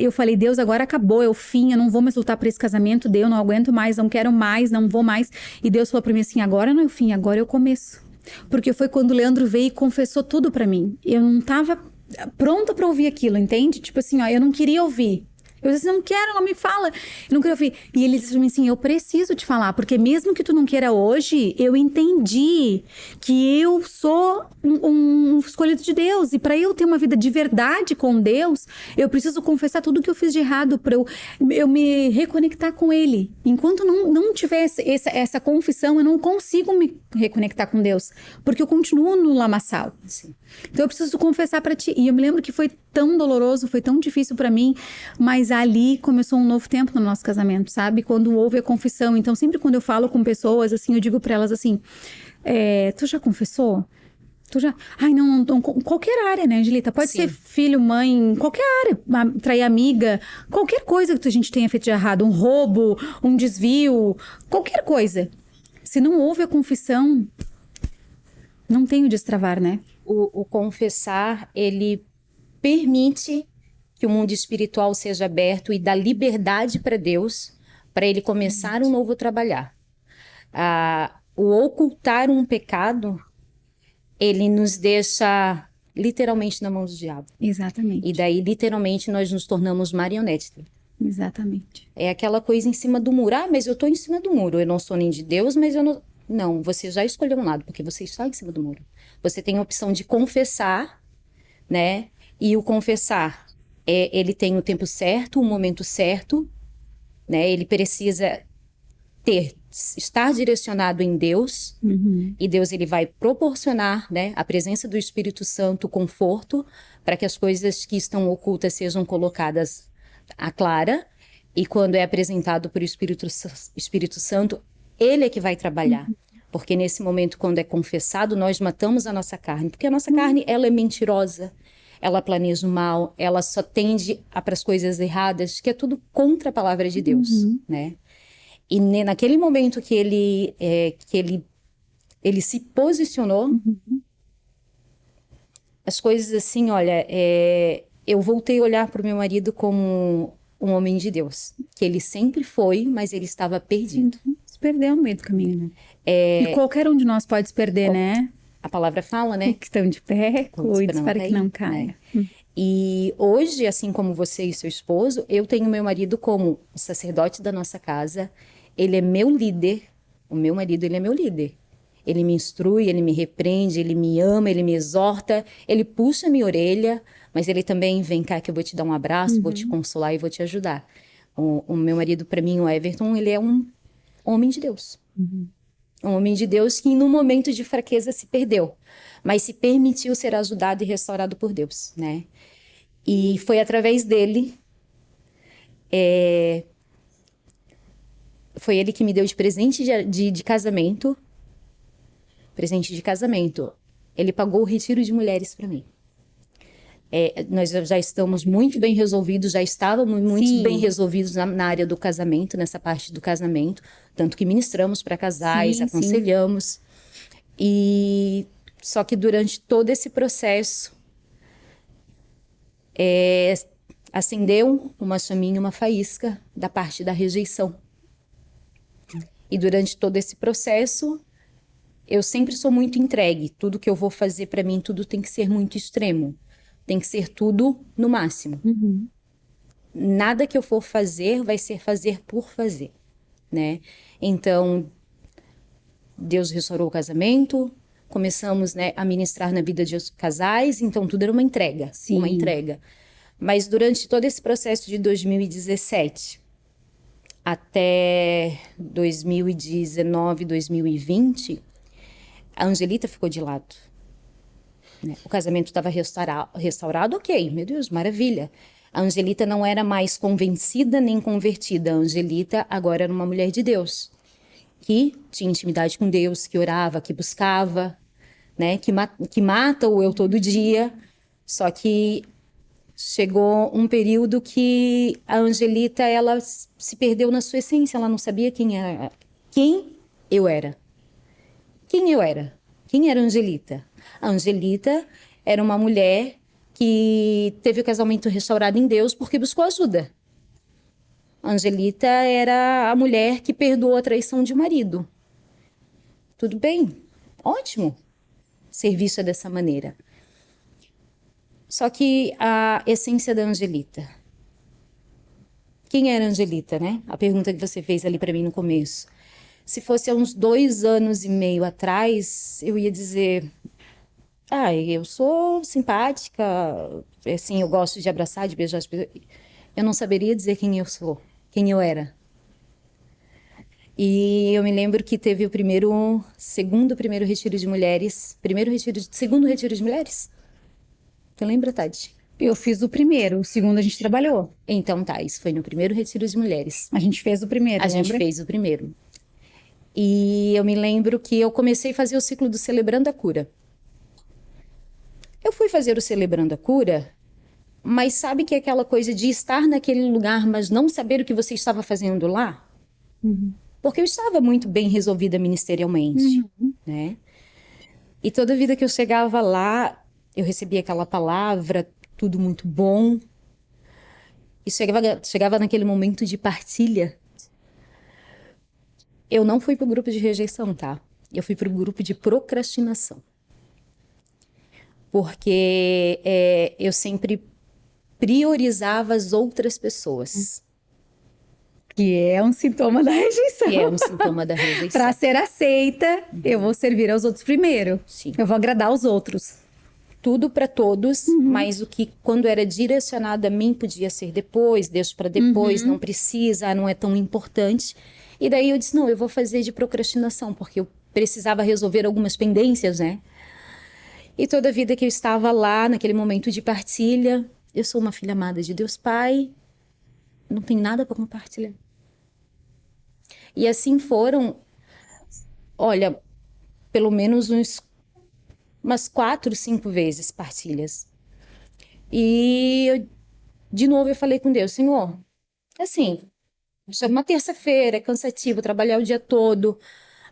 Eu falei, Deus, agora acabou, é o fim, eu não vou mais lutar por esse casamento, Deus, eu não aguento mais, não quero mais, não vou mais. E Deus falou pra mim assim, agora não é o fim, agora é o começo. Porque foi quando o Leandro veio e confessou tudo pra mim. Eu não tava pronta pra ouvir aquilo, entende? Tipo assim, ó, eu não queria ouvir. Eu disse, não quero, não me fala. Eu não queria ouvir. E ele disse pra mim assim, eu preciso te falar, porque mesmo que tu não queira hoje, eu entendi que eu sou um escolhido de Deus. E para eu ter uma vida de verdade com Deus, eu preciso confessar tudo que eu fiz de errado, para eu me reconectar com Ele. Enquanto não tiver essa confissão, eu não consigo me reconectar com Deus, porque eu continuo no lamaçal. Sim. Então eu preciso confessar para ti. E eu me lembro que foi tão doloroso, foi tão difícil para mim, mas ali começou um novo tempo no nosso casamento, sabe? Quando houve a confissão. Então sempre quando eu falo com pessoas, assim, eu digo para elas assim, tu já confessou? Tu já... Ai, não, qualquer área, né, Angelita? Pode Sim. ser filho, mãe, qualquer área, trair amiga, qualquer coisa que a gente tenha feito de errado, um roubo, um desvio, qualquer coisa. Se não houve a confissão, não tem o destravar, né? O confessar, ele permite que o mundo espiritual seja aberto e dá liberdade para Deus, para ele começar um novo trabalhar. O ocultar um pecado, ele nos deixa literalmente na mão do diabo. Exatamente. E daí, literalmente, nós nos tornamos marionetes. Exatamente. É aquela coisa em cima do muro. Ah, mas eu estou em cima do muro. Eu não sou nem de Deus, mas eu não... Não, você já escolheu um lado, porque você está em cima do muro. Você tem a opção de confessar, né? E o confessar, ele tem o tempo certo, o momento certo, né? Ele precisa estar direcionado em Deus, e Deus ele vai proporcionar, né, a presença do Espírito Santo, conforto, para que as coisas que estão ocultas sejam colocadas à clara, e quando é apresentado por Espírito Santo, ele é que vai trabalhar. Porque nesse momento, quando é confessado, nós matamos a nossa carne, porque a nossa carne, ela é mentirosa, ela planeja o mal, ela só tende para as coisas erradas, que é tudo contra a palavra de Deus, né? E naquele momento que ele se posicionou, as coisas assim, olha, eu voltei a olhar para o meu marido como um homem de Deus, que ele sempre foi, mas ele estava perdido. Se perdeu no meio do caminho, né? E qualquer um de nós pode se perder, né? A palavra fala, né? Que estão de pé, cuide para que não caia. E hoje, assim como você e seu esposo, eu tenho meu marido como o sacerdote da nossa casa. Ele é meu líder. O meu marido, ele é meu líder. Ele me instrui, ele me repreende, ele me ama, ele me exorta, ele puxa minha orelha, mas ele também vem cá que eu vou te dar um abraço, vou te consolar e vou te ajudar. O meu marido, para mim, o Everton, ele é um homem de Deus. Um homem de Deus que, num momento de fraqueza, se perdeu, mas se permitiu ser ajudado e restaurado por Deus, né? E foi através dele, foi ele que me deu de presente de casamento. Presente de casamento. Ele pagou o retiro de mulheres para mim. Nós já estamos muito bem resolvidos, já estávamos muito bem resolvidos na área do casamento, nessa parte do casamento, tanto que ministramos para casais, aconselhamos. E só que durante todo esse processo, acendeu uma chaminha, uma faísca da parte da rejeição. E durante todo esse processo, eu sempre sou muito entregue. Tudo que eu vou fazer para mim, tudo tem que ser muito extremo. Tem que ser tudo no máximo. Nada que eu for fazer vai ser fazer por fazer, né? Então, Deus restaurou o casamento, começamos, né, a ministrar na vida de casais, então tudo era uma entrega, uma entrega. Mas durante todo esse processo de 2017 até 2019, 2020, a Angelita ficou de lado. O casamento estava restaurado, ok, meu Deus, maravilha. A Angelita não era mais convencida nem convertida. A Angelita agora era uma mulher de Deus, que tinha intimidade com Deus, que orava, que buscava, né? Que mata o eu todo dia. Só que chegou um período que a Angelita, ela se perdeu na sua essência, ela não sabia quem eu era. Quem eu era? Quem era a Angelita? A Angelita era uma mulher que teve o casamento restaurado em Deus porque buscou ajuda. A Angelita era a mulher que perdoou a traição de marido. Tudo bem, ótimo ser vista dessa maneira. Só que a essência da Angelita. Quem era a Angelita, né? A pergunta que você fez ali para mim no começo. Se fosse há uns 2 anos e meio atrás, eu ia dizer: eu sou simpática, assim, eu gosto de abraçar, de beijar as pessoas. Eu não saberia dizer quem eu sou, quem eu era. E eu me lembro que teve segundo retiro de mulheres, segundo retiro de mulheres? Você lembra, Tati? Eu fiz o primeiro, o segundo a gente trabalhou. Então tá, isso foi no primeiro retiro de mulheres. A gente fez o primeiro, A gente fez o primeiro. E eu me lembro que eu comecei a fazer o ciclo do Celebrando a Cura. Eu fui fazer o Celebrando a Cura, mas sabe que é aquela coisa de estar naquele lugar, mas não saber o que você estava fazendo lá? Porque eu estava muito bem resolvida ministerialmente, né? E toda vida que eu chegava lá, eu recebia aquela palavra, tudo muito bom. E chegava naquele momento de partilha. Eu não fui pro grupo de rejeição, tá? Eu fui pro grupo de procrastinação. Porque eu sempre priorizava as outras pessoas. Que é um sintoma da rejeição. Que é um sintoma da rejeição. Para ser aceita, eu vou servir aos outros primeiro. Sim. Eu vou agradar os outros. Tudo para todos, mas o que quando era direcionado a mim podia ser depois, deixo para depois, não precisa, não é tão importante. E daí eu disse, não, eu vou fazer de procrastinação, porque eu precisava resolver algumas pendências, né? E toda a vida que eu estava lá, naquele momento de partilha, eu sou uma filha amada de Deus Pai, não tenho nada para compartilhar. E assim foram, olha, pelo menos umas 4, 5 vezes partilhas. E de novo eu falei com Deus, Senhor, assim, uma terça-feira, é cansativo, trabalhar o dia todo,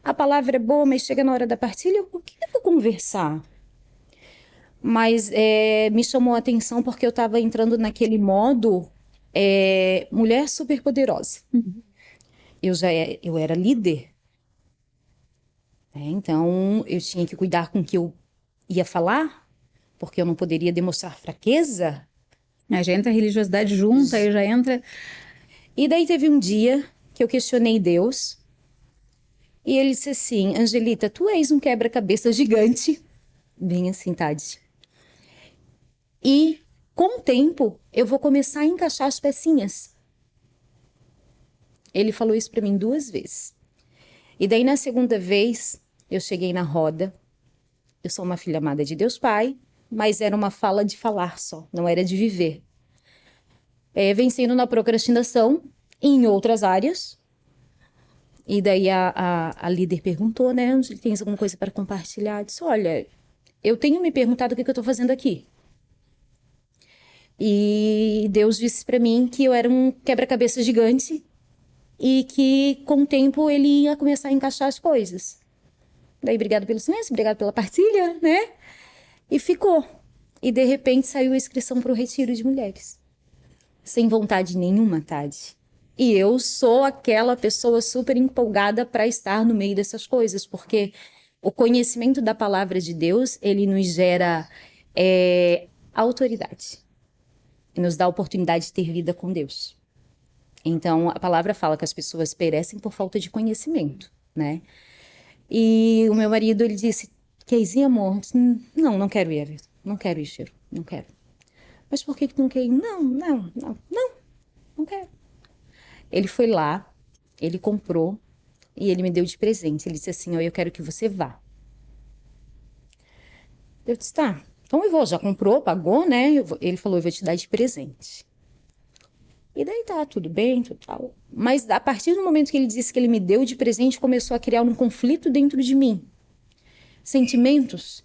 a palavra é boa, mas chega na hora da partilha, o que eu vou conversar? Mas me chamou a atenção porque eu estava entrando naquele modo mulher superpoderosa. Eu era líder. Então, eu tinha que cuidar com o que eu ia falar, porque eu não poderia demonstrar fraqueza. Já entra a religiosidade junto, aí já entra... E daí teve um dia que eu questionei Deus, e ele disse assim, Angelita, tu és um quebra-cabeça gigante. Bem assim, Tade. E, com o tempo, eu vou começar a encaixar as pecinhas. Ele falou isso para mim 2 vezes. E daí, na segunda vez, eu cheguei na roda. Eu sou uma filha amada de Deus Pai, mas era uma fala de falar só, não era de viver. Vencendo na procrastinação em outras áreas. E daí a líder perguntou, né, Angel, tens alguma coisa para compartilhar? Eu disse, olha, eu tenho me perguntado o que eu estou fazendo aqui. E Deus disse para mim que eu era um quebra-cabeça gigante e que com o tempo ele ia começar a encaixar as coisas. Daí, obrigado pelo silêncio, obrigado pela partilha, né? E ficou. E de repente saiu a inscrição para o retiro de mulheres. Sem vontade nenhuma, Tade. E eu sou aquela pessoa super empolgada para estar no meio dessas coisas, porque o conhecimento da palavra de Deus, ele nos gera autoridade. E nos dá a oportunidade de ter vida com Deus. Então, a palavra fala que as pessoas perecem por falta de conhecimento, né? E o meu marido, ele disse, Keizinha, amor, não quero ir, não quero ir, Cheiro, não quero. Mas por que tu não quer ir? Não quero. Ele foi lá, ele comprou e ele me deu de presente. Ele disse assim, eu quero que você vá. Eu disse, tá, então eu vou, já comprou, pagou, né? Ele falou, eu vou te dar de presente. E daí tá, tudo bem, tudo tal. Mas a partir do momento que ele disse que ele me deu de presente, começou a criar um conflito dentro de mim. Sentimentos.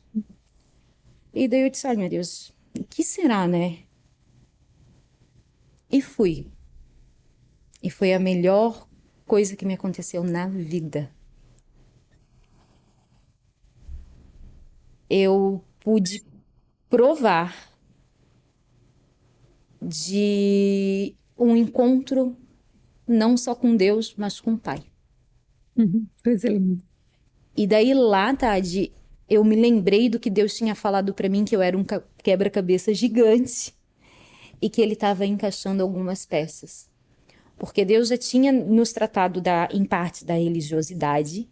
E daí eu disse, ai meu Deus, o que será, né? E fui. E foi a melhor coisa que me aconteceu na vida. Eu pude provar de um encontro não só com Deus, mas com o Pai. Coisa linda. E daí lá, Tade, eu me lembrei do que Deus tinha falado pra mim, que eu era um quebra-cabeça gigante e que ele estava encaixando algumas peças. Porque Deus já tinha nos tratado em parte da religiosidade.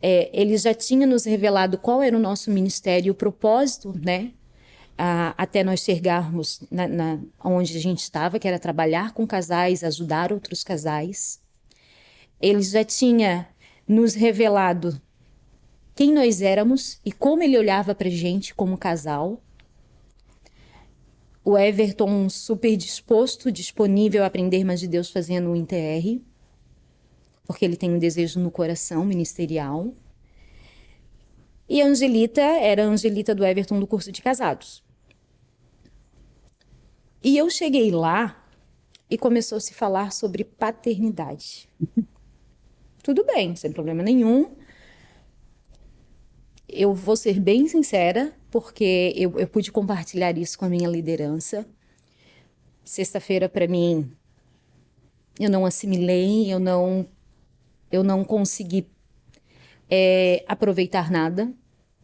Ele já tinha nos revelado qual era o nosso ministério e o propósito, né? Até nós chegarmos onde a gente estava, que era trabalhar com casais, ajudar outros casais. Ele já tinha nos revelado quem nós éramos e como ele olhava pra gente como casal. O Everton super disposto, disponível a aprender mais de Deus fazendo o INTR, porque ele tem um desejo no coração ministerial. E a Angelita era a Angelita do Everton do curso de casados. E eu cheguei lá e começou a se falar sobre paternidade. Tudo bem, sem problema nenhum. Eu vou ser bem sincera, porque eu pude compartilhar isso com a minha liderança. Sexta-feira, para mim, eu não assimilei, eu não consegui aproveitar nada,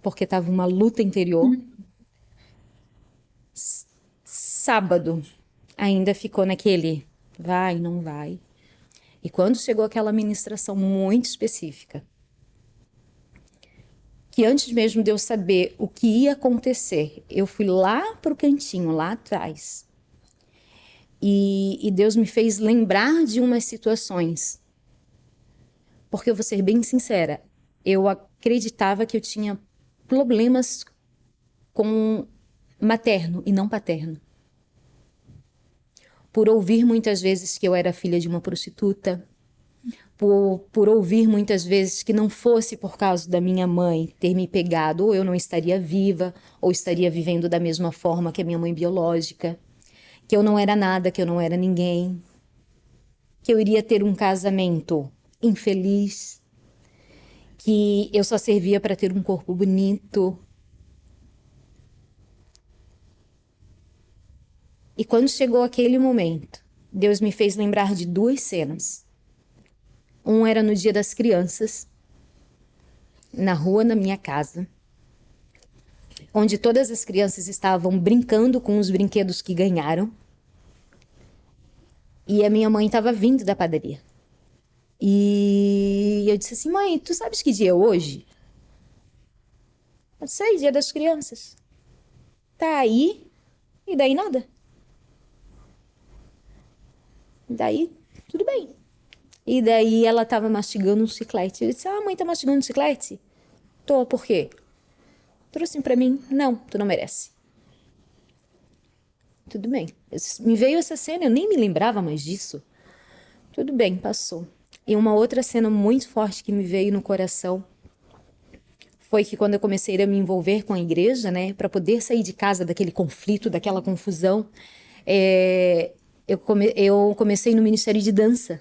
porque estava uma luta interior. Sábado, ainda ficou naquele vai, não vai. E quando chegou aquela ministração muito específica, que antes mesmo de eu saber o que ia acontecer, eu fui lá para o cantinho, lá atrás. E Deus me fez lembrar de umas situações. Porque eu vou ser bem sincera, eu acreditava que eu tinha problemas com materno e não paterno. Por ouvir muitas vezes que eu era filha de uma prostituta, por ouvir muitas vezes que não fosse por causa da minha mãe ter me pegado, ou eu não estaria viva, ou estaria vivendo da mesma forma que a minha mãe biológica, que eu não era nada, que eu não era ninguém, que eu iria ter um casamento infeliz, que eu só servia para ter um corpo bonito. E quando chegou aquele momento, Deus me fez lembrar de duas cenas. Um era no Dia das Crianças, na rua da minha casa, onde todas as crianças estavam brincando com os brinquedos que ganharam. E a minha mãe estava vindo da padaria. E eu disse assim, mãe, tu sabes que dia é hoje? Eu sei, Dia das Crianças. Tá aí, e daí nada. Daí, tudo bem. E daí ela tava mastigando um chiclete. Eu disse, mãe, tá mastigando um chiclete? Tô, por quê? Trouxe pra mim. Não, tu não merece. Tudo bem. Me veio essa cena, eu nem me lembrava mais disso. Tudo bem, passou. E uma outra cena muito forte que me veio no coração foi que quando eu comecei a me envolver com a igreja, né, para poder sair de casa daquele conflito, daquela confusão, eu comecei no Ministério de Dança.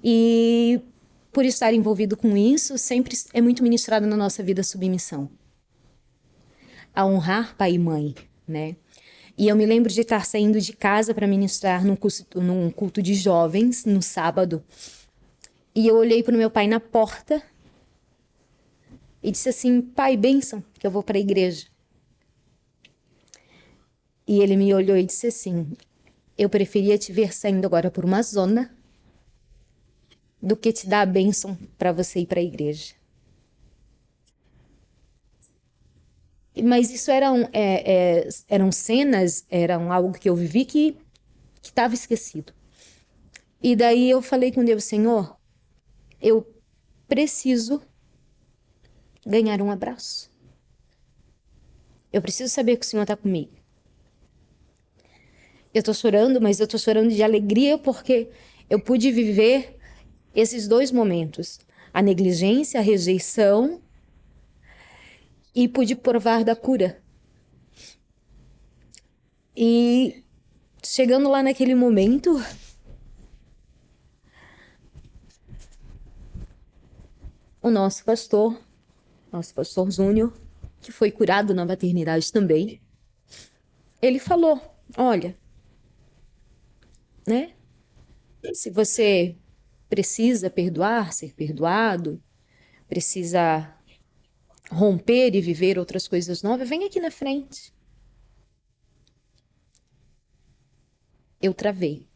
E por estar envolvido com isso, sempre é muito ministrado na nossa vida a submissão. A honrar pai e mãe, né? E eu me lembro de estar saindo de casa para ministrar num culto de jovens, no sábado. E eu olhei para o meu pai na porta e disse assim, pai, bênção, que eu vou para a igreja. E ele me olhou e disse assim, eu preferia te ver saindo agora por uma zona do que te dar a bênção para você ir para a igreja. Mas isso eram cenas, eram algo que eu vivi que estava esquecido. E daí eu falei com Deus, Senhor, eu preciso ganhar um abraço. Eu preciso saber que o Senhor está comigo. Eu estou chorando, mas eu estou chorando de alegria porque eu pude viver esses dois momentos. A negligência, a rejeição e pude provar da cura. E chegando lá naquele momento, o nosso pastor Júnior, que foi curado na maternidade também, ele falou, olha, né? Se você precisa perdoar, ser perdoado, precisa romper e viver outras coisas novas, vem aqui na frente. Eu travei.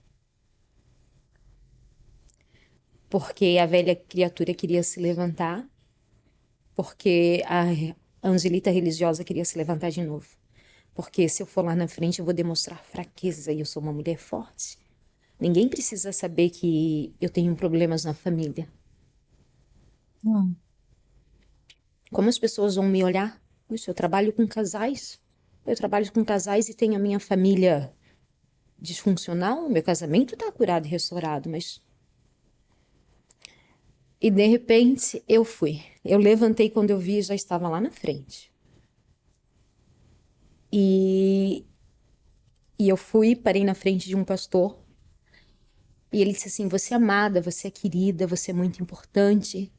Porque a velha criatura queria se levantar, porque a Angelita religiosa queria se levantar de novo. Porque se eu for lá na frente, eu vou demonstrar fraqueza e eu sou uma mulher forte. Ninguém precisa saber que eu tenho problemas na família. Como as pessoas vão me olhar? Puxa, eu trabalho com casais. Eu trabalho com casais e tenho a minha família disfuncional. Meu casamento está curado e restaurado, mas... E de repente eu fui. Eu levantei quando eu vi, já estava lá na frente. E eu fui, parei na frente de um pastor. E ele disse assim, você é amada, você é querida, você é muito importante.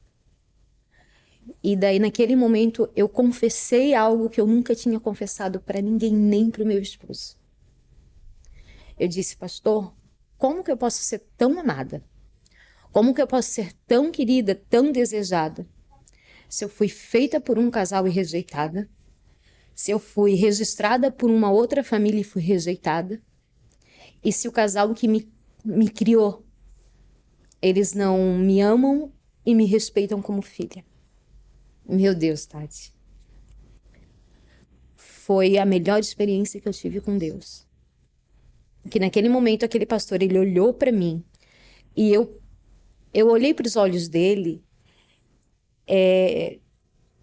E daí naquele momento eu confessei algo que eu nunca tinha confessado para ninguém, nem para o meu esposo. Eu disse, pastor, como que eu posso ser tão amada? Como que eu posso ser tão querida, tão desejada? Se eu fui feita por um casal e rejeitada, se eu fui registrada por uma outra família e fui rejeitada, e se o casal que me criou, eles não me amam e me respeitam como filha. Meu Deus, Tati. Foi a melhor experiência que eu tive com Deus. Que naquele momento aquele pastor, ele olhou para mim e eu olhei para os olhos dele,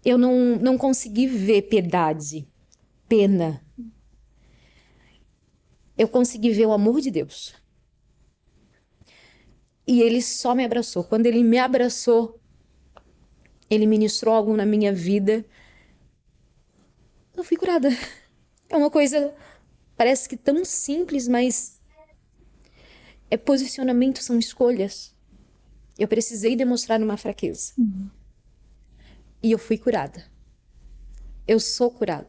eu não consegui ver piedade, pena. Eu consegui ver o amor de Deus. E ele só me abraçou. Quando ele me abraçou, ele ministrou algo na minha vida. Eu fui curada. É uma coisa, parece que tão simples, mas posicionamento, são escolhas. Eu precisei demonstrar uma fraqueza. E eu fui curada. Eu sou curada.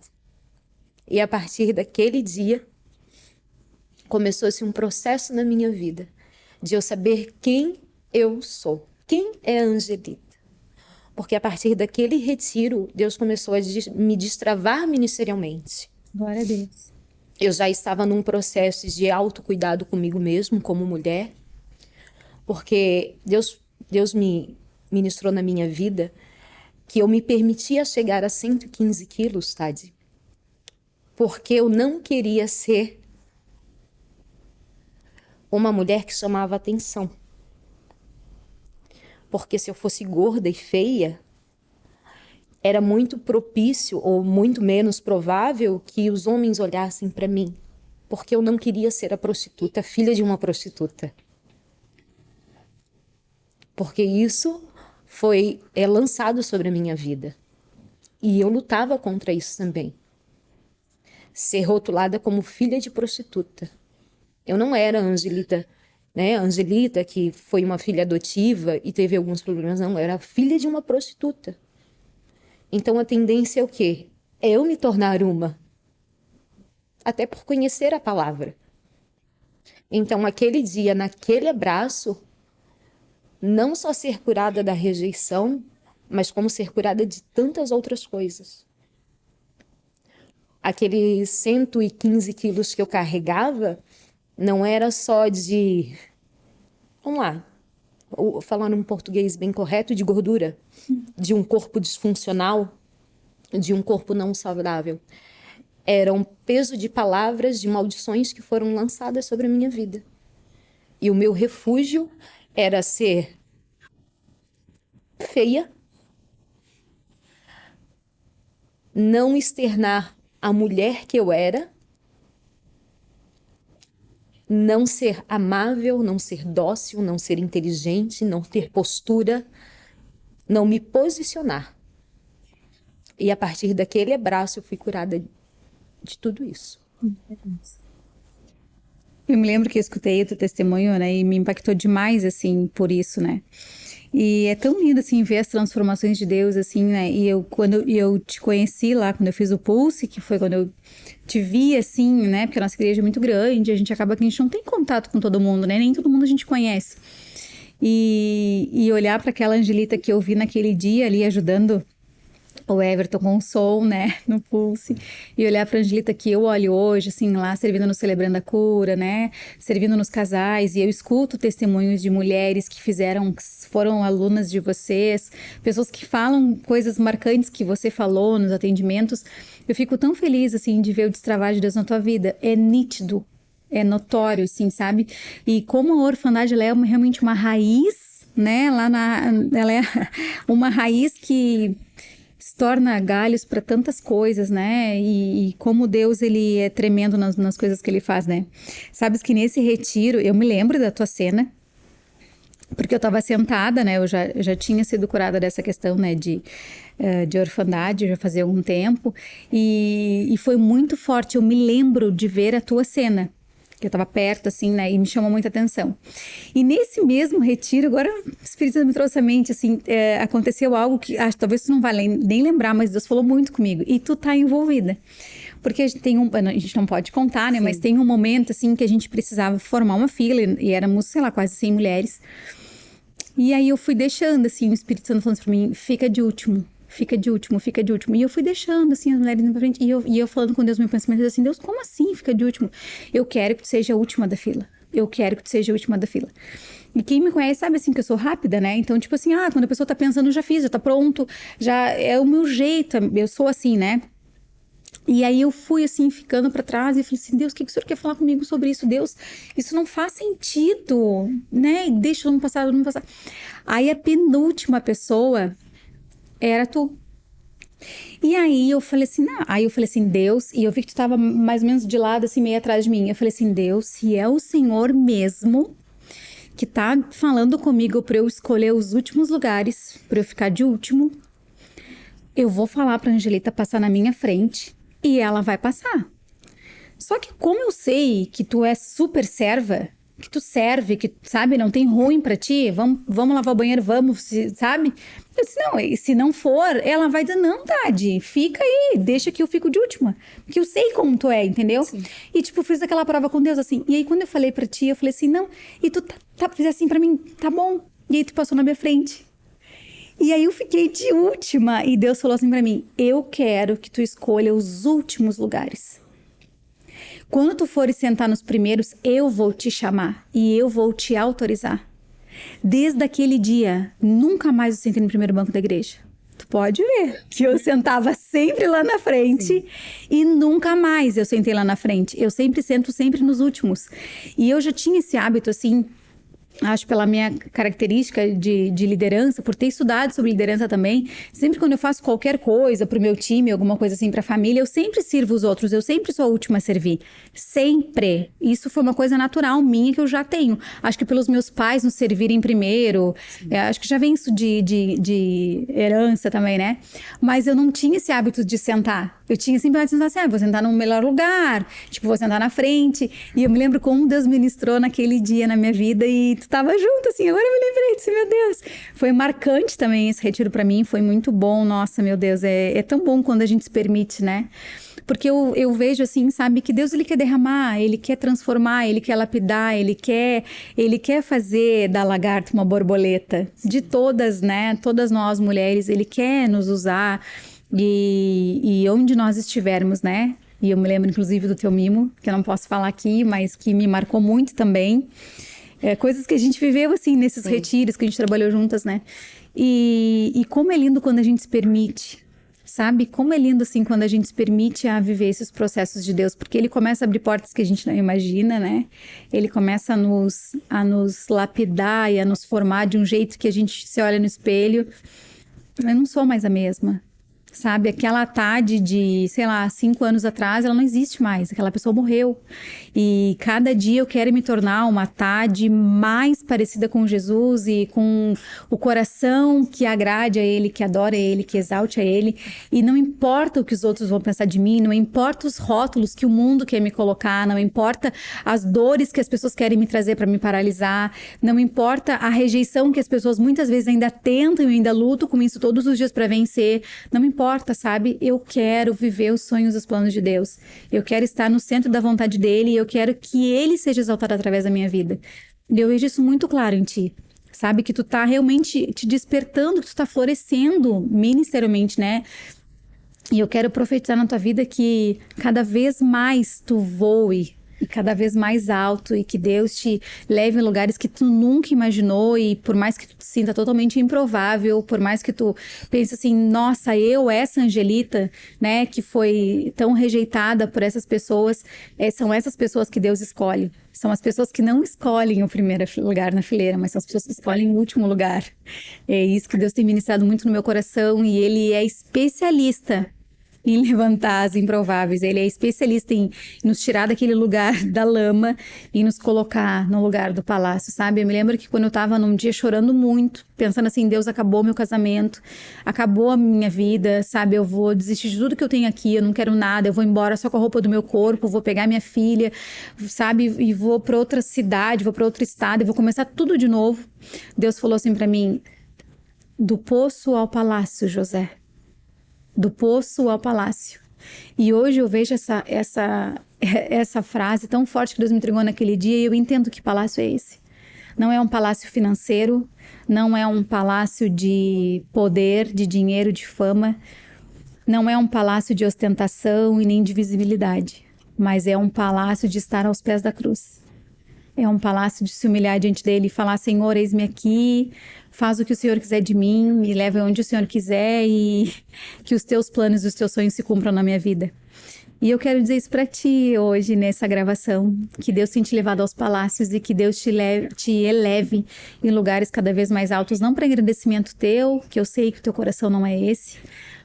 E a partir daquele dia, começou-se um processo na minha vida de eu saber quem eu sou. Quem é a Angelita? Porque a partir daquele retiro, Deus começou a me destravar ministerialmente. Glória a Deus. Eu já estava num processo de autocuidado comigo mesmo, como mulher, porque Deus me ministrou na minha vida que eu me permitia chegar a 115 quilos, Tade, porque eu não queria ser uma mulher que chamava atenção. Porque se eu fosse gorda e feia, era muito propício ou muito menos provável que os homens olhassem para mim, porque eu não queria ser a prostituta, filha de uma prostituta. Porque isso foi lançado sobre a minha vida. E eu lutava contra isso também. Ser rotulada como filha de prostituta. Eu não era a Angelita, né? A Angelita, que foi uma filha adotiva e teve alguns problemas, não. Eu era filha de uma prostituta. Então a tendência é o quê? É eu me tornar uma. Até por conhecer a palavra. Então aquele dia, naquele abraço, não só ser curada da rejeição, mas como ser curada de tantas outras coisas. Aqueles 115 quilos que eu carregava não era só de, vamos lá, falando um português bem correto, de gordura, de um corpo disfuncional, de um corpo não saudável. Era um peso de palavras, de maldições que foram lançadas sobre a minha vida. E o meu refúgio era ser feia, não externar a mulher que eu era, não ser amável, não ser dócil, não ser inteligente, não ter postura, não me posicionar. E a partir daquele abraço eu fui curada de tudo isso. Eu me lembro que eu escutei o teu testemunho, né? E me impactou demais, assim, por isso, né? E é tão lindo, assim, ver as transformações de Deus, assim, né? E quando eu te conheci lá, quando eu fiz o Pulse, que foi quando eu te vi, assim, né? Porque a nossa igreja é muito grande, a gente acaba que a gente não tem contato com todo mundo, né? Nem todo mundo a gente conhece. E olhar para aquela Angelita que eu vi naquele dia ali ajudando o Everton com o som, né, no Pulse, e olhar para a Angelita que eu olho hoje, assim, lá servindo no Celebrando a Cura, né, servindo nos casais, e eu escuto testemunhos de mulheres que foram alunas de vocês, pessoas que falam coisas marcantes que você falou nos atendimentos. Eu fico tão feliz, assim, de ver o destravar de Deus na tua vida. É nítido, é notório, assim, sabe? E como a orfandade, ela é realmente uma raiz, né, ela é uma raiz que se torna galhos para tantas coisas, né? E como Deus, ele é tremendo nas coisas que ele faz, né? Sabes que nesse retiro, eu me lembro da tua cena, porque eu estava sentada, né? Eu já tinha sido curada dessa questão, né? De orfandade, já fazia algum tempo. E foi muito forte. Eu me lembro de ver a tua cena, que eu estava perto, assim, né, e me chamou muita atenção. E nesse mesmo retiro, agora o Espírito Santo me trouxe à mente, assim, aconteceu algo que, talvez tu não vai nem lembrar, mas Deus falou muito comigo, e tu tá envolvida. Porque a gente não pode contar, né, Sim. Mas tem um momento, assim, que a gente precisava formar uma fila, e éramos, sei lá, quase 100 mulheres. E aí eu fui deixando, assim, o Espírito Santo falando pra mim, fica de último. Fica de último, fica de último. E eu fui deixando, assim, as mulheres indo pra frente. E eu falando com Deus, meu pensamento assim, Deus, como assim fica de último? Eu quero que tu seja a última da fila. Eu quero que tu seja a última da fila. E quem me conhece sabe, assim, que eu sou rápida, né? Então, tipo assim, quando a pessoa tá pensando, já fiz, já tá pronto. Já é o meu jeito, eu sou assim, né? E aí eu fui, assim, ficando pra trás e falei assim, Deus, o que o Senhor quer falar comigo sobre isso? Deus, isso não faz sentido, né? Deixa eu não passar. Aí a penúltima pessoa era tu. E aí eu falei assim, Deus, e eu vi que tu tava mais ou menos de lado, assim, meio atrás de mim. Eu falei assim, Deus, se é o Senhor mesmo que tá falando comigo pra eu escolher os últimos lugares, pra eu ficar de último, eu vou falar pra Angelita passar na minha frente e ela vai passar. Só que como eu sei que tu é super serva, que tu serve, que, sabe, não tem ruim pra ti, vamos lavar o banheiro, sabe? Eu disse, não, se não for, ela vai dizer, não, Tade, fica aí, deixa que eu fico de última. Porque eu sei como tu é, entendeu? Sim. E, tipo, fiz aquela prova com Deus, assim. E aí, quando eu falei pra ti, eu falei assim, não, e tu fiz assim pra mim, tá bom. E aí, tu passou na minha frente. E aí, eu fiquei de última. E Deus falou assim pra mim, eu quero que tu escolha os últimos lugares. Quando tu fores sentar nos primeiros, eu vou te chamar e eu vou te autorizar. Desde aquele dia, nunca mais eu sentei no primeiro banco da igreja. Tu pode ver que eu sentava sempre lá na frente. Sim. E nunca mais eu sentei lá na frente. Eu sempre sento nos últimos. E eu já tinha esse hábito, assim, acho pela minha característica de liderança, por ter estudado sobre liderança também, sempre quando eu faço qualquer coisa pro meu time, alguma coisa assim pra família, eu sempre sirvo os outros, eu sempre sou a última a servir. Sempre. Isso foi uma coisa natural minha que eu já tenho. Acho que pelos meus pais nos servirem primeiro, acho que já vem isso de herança também, né? Mas eu não tinha esse hábito de sentar. Eu tinha sempre de sentar assim, vou sentar no melhor lugar, tipo, vou sentar na frente. E eu me lembro como Deus ministrou naquele dia na minha vida e tu tava junto, assim, agora eu me lembrei disso, meu Deus. Foi marcante também esse retiro pra mim, foi muito bom, nossa, meu Deus, é tão bom quando a gente se permite, né? Porque eu vejo assim, sabe, que Deus, ele quer derramar, ele quer transformar, ele quer lapidar, ele quer fazer da lagarta uma borboleta. De todas, né, todas nós mulheres, ele quer nos usar e onde nós estivermos, né? E eu me lembro, inclusive, do teu mimo, que eu não posso falar aqui, mas que me marcou muito também. Coisas que a gente viveu, assim, nesses Sim. retiros que a gente trabalhou juntas, né? E como é lindo quando a gente se permite, sabe? Como é lindo, assim, quando a gente se permite a viver esses processos de Deus, porque ele começa a abrir portas que a gente não imagina, né? Ele começa a nos lapidar e a nos formar de um jeito que a gente se olha no espelho. Eu não sou mais a mesma. Sabe, aquela Tade de, sei lá, 5 anos atrás, ela não existe mais. Aquela pessoa morreu. E cada dia eu quero me tornar uma Tade mais parecida com Jesus e com o coração que agrade a Ele, que adora Ele, que exalte a Ele. E não importa o que os outros vão pensar de mim, não importa os rótulos que o mundo quer me colocar, não importa as dores que as pessoas querem me trazer para me paralisar, não importa a rejeição que as pessoas muitas vezes ainda tentam e ainda lutam com isso todos os dias para vencer. Não importa, sabe? Eu quero viver os sonhos e os planos de Deus. Eu quero estar no centro da vontade dele e eu quero que ele seja exaltado através da minha vida. E eu vejo isso muito claro em ti. Sabe? Que tu tá realmente te despertando, que tu tá florescendo ministerialmente, né? E eu quero profetizar na tua vida que cada vez mais tu voe e cada vez mais alto e que Deus te leve em lugares que tu nunca imaginou e por mais que tu te sinta totalmente improvável, por mais que tu pense assim, nossa, essa Angelita, né, que foi tão rejeitada por essas pessoas, são essas pessoas que Deus escolhe. São as pessoas que não escolhem o primeiro lugar na fileira, mas são as pessoas que escolhem o último lugar. É isso que Deus tem ministrado muito no meu coração e Ele é especialista em levantar as improváveis. Ele é especialista em nos tirar daquele lugar da lama e nos colocar no lugar do palácio, sabe? Eu me lembro que quando eu tava num dia chorando muito, pensando assim, Deus, acabou meu casamento, acabou a minha vida, sabe? Eu vou desistir de tudo que eu tenho aqui, eu não quero nada, eu vou embora só com a roupa do meu corpo, vou pegar minha filha, sabe? E vou pra outra cidade, vou pra outro estado, e vou começar tudo de novo. Deus falou assim pra mim, do poço ao palácio, José. Do poço ao palácio. E hoje eu vejo essa frase tão forte que Deus me entregou naquele dia e eu entendo que palácio é esse. Não é um palácio financeiro, não é um palácio de poder, de dinheiro, de fama, não é um palácio de ostentação e nem de visibilidade, mas é um palácio de estar aos pés da cruz. É um palácio de se humilhar diante dele e falar, Senhor, eis-me aqui, faz o que o Senhor quiser de mim, me leva onde o Senhor quiser e que os teus planos e os teus sonhos se cumpram na minha vida. E eu quero dizer isso para ti hoje, nessa gravação, que Deus tem te levado aos palácios e que Deus te eleve em lugares cada vez mais altos, não para engrandecimento teu, que eu sei que o teu coração não é esse,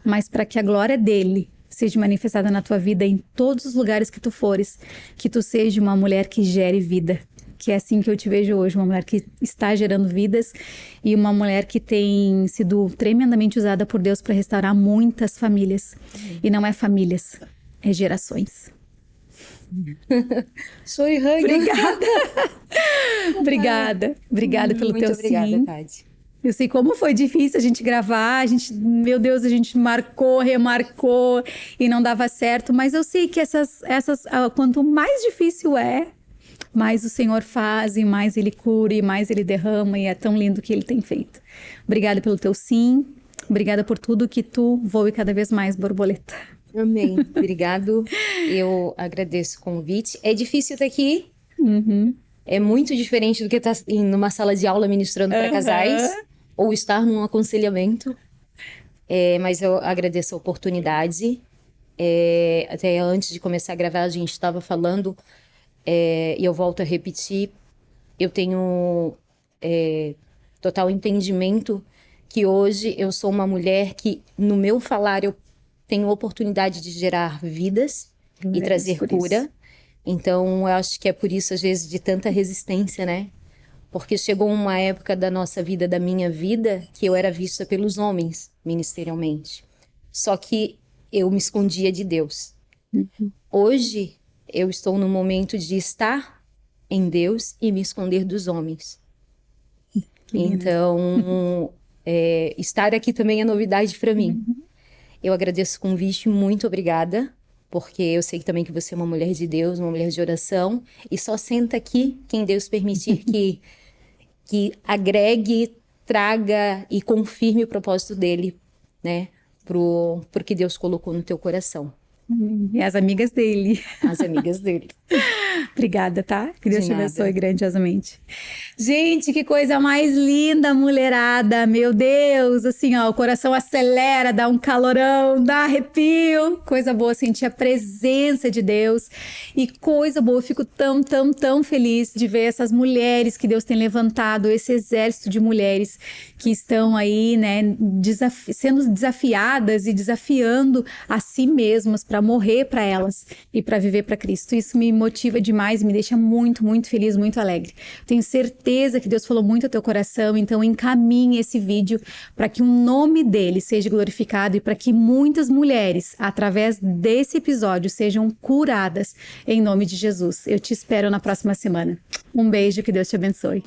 mas para que a glória dele seja manifestada na tua vida em todos os lugares que tu fores, que tu seja uma mulher que gere vida. Que é assim que eu te vejo hoje, uma mulher que está gerando vidas e uma mulher que tem sido tremendamente usada por Deus para restaurar muitas famílias. E não é famílias, é gerações. Sorry, Obrigada. Obrigada pelo teu obrigada, sim. Tade. Eu sei como foi difícil a gente gravar, meu Deus, a gente marcou, remarcou e não dava certo, mas eu sei que quanto mais difícil mais o Senhor faz, e mais Ele cura, e mais Ele derrama, e é tão lindo o que Ele tem feito. Obrigada pelo teu sim, obrigada por tudo que tu voe cada vez mais, borboleta. Amém. Obrigado. Eu agradeço o convite. É difícil estar aqui. É muito diferente do que estar numa sala de aula ministrando para casais, ou estar num aconselhamento. Mas eu agradeço a oportunidade. Até antes de começar a gravar, a gente estava falando... e eu volto a repetir, eu tenho total entendimento que hoje eu sou uma mulher que, no meu falar, eu tenho oportunidade de gerar vidas e trazer cura. Isso. Então, eu acho que é por isso, às vezes, de tanta resistência, né? Porque chegou uma época da nossa vida, da minha vida, que eu era vista pelos homens, ministerialmente. Só que eu me escondia de Deus. Hoje... eu estou no momento de estar em Deus e me esconder dos homens. Então, estar aqui também é novidade para mim. Eu agradeço o convite, muito obrigada, porque eu sei também que você é uma mulher de Deus, uma mulher de oração, e só senta aqui quem Deus permitir que agregue, traga e confirme o propósito dele, né, pro que Deus colocou no teu coração. E as amigas dele. As amigas dele. Obrigada, tá? Que Deus De te nada. abençoe grandiosamente. Gente, que coisa mais linda, mulherada. Meu Deus, assim, ó, o coração acelera, dá um calorão, dá arrepio. Coisa boa sentir a presença de Deus. E coisa boa, eu fico tão feliz de ver essas mulheres que Deus tem levantado, esse exército de mulheres que estão aí, né, sendo desafiadas e desafiando a si mesmas para morrer para elas e para viver para Cristo. Isso me motiva demais, me deixa muito feliz, muito alegre. Tenho certeza que Deus falou muito ao teu coração, então encaminhe esse vídeo para que o nome dele seja glorificado e para que muitas mulheres, através desse episódio, sejam curadas em nome de Jesus. Eu te espero na próxima semana. Um beijo, que Deus te abençoe.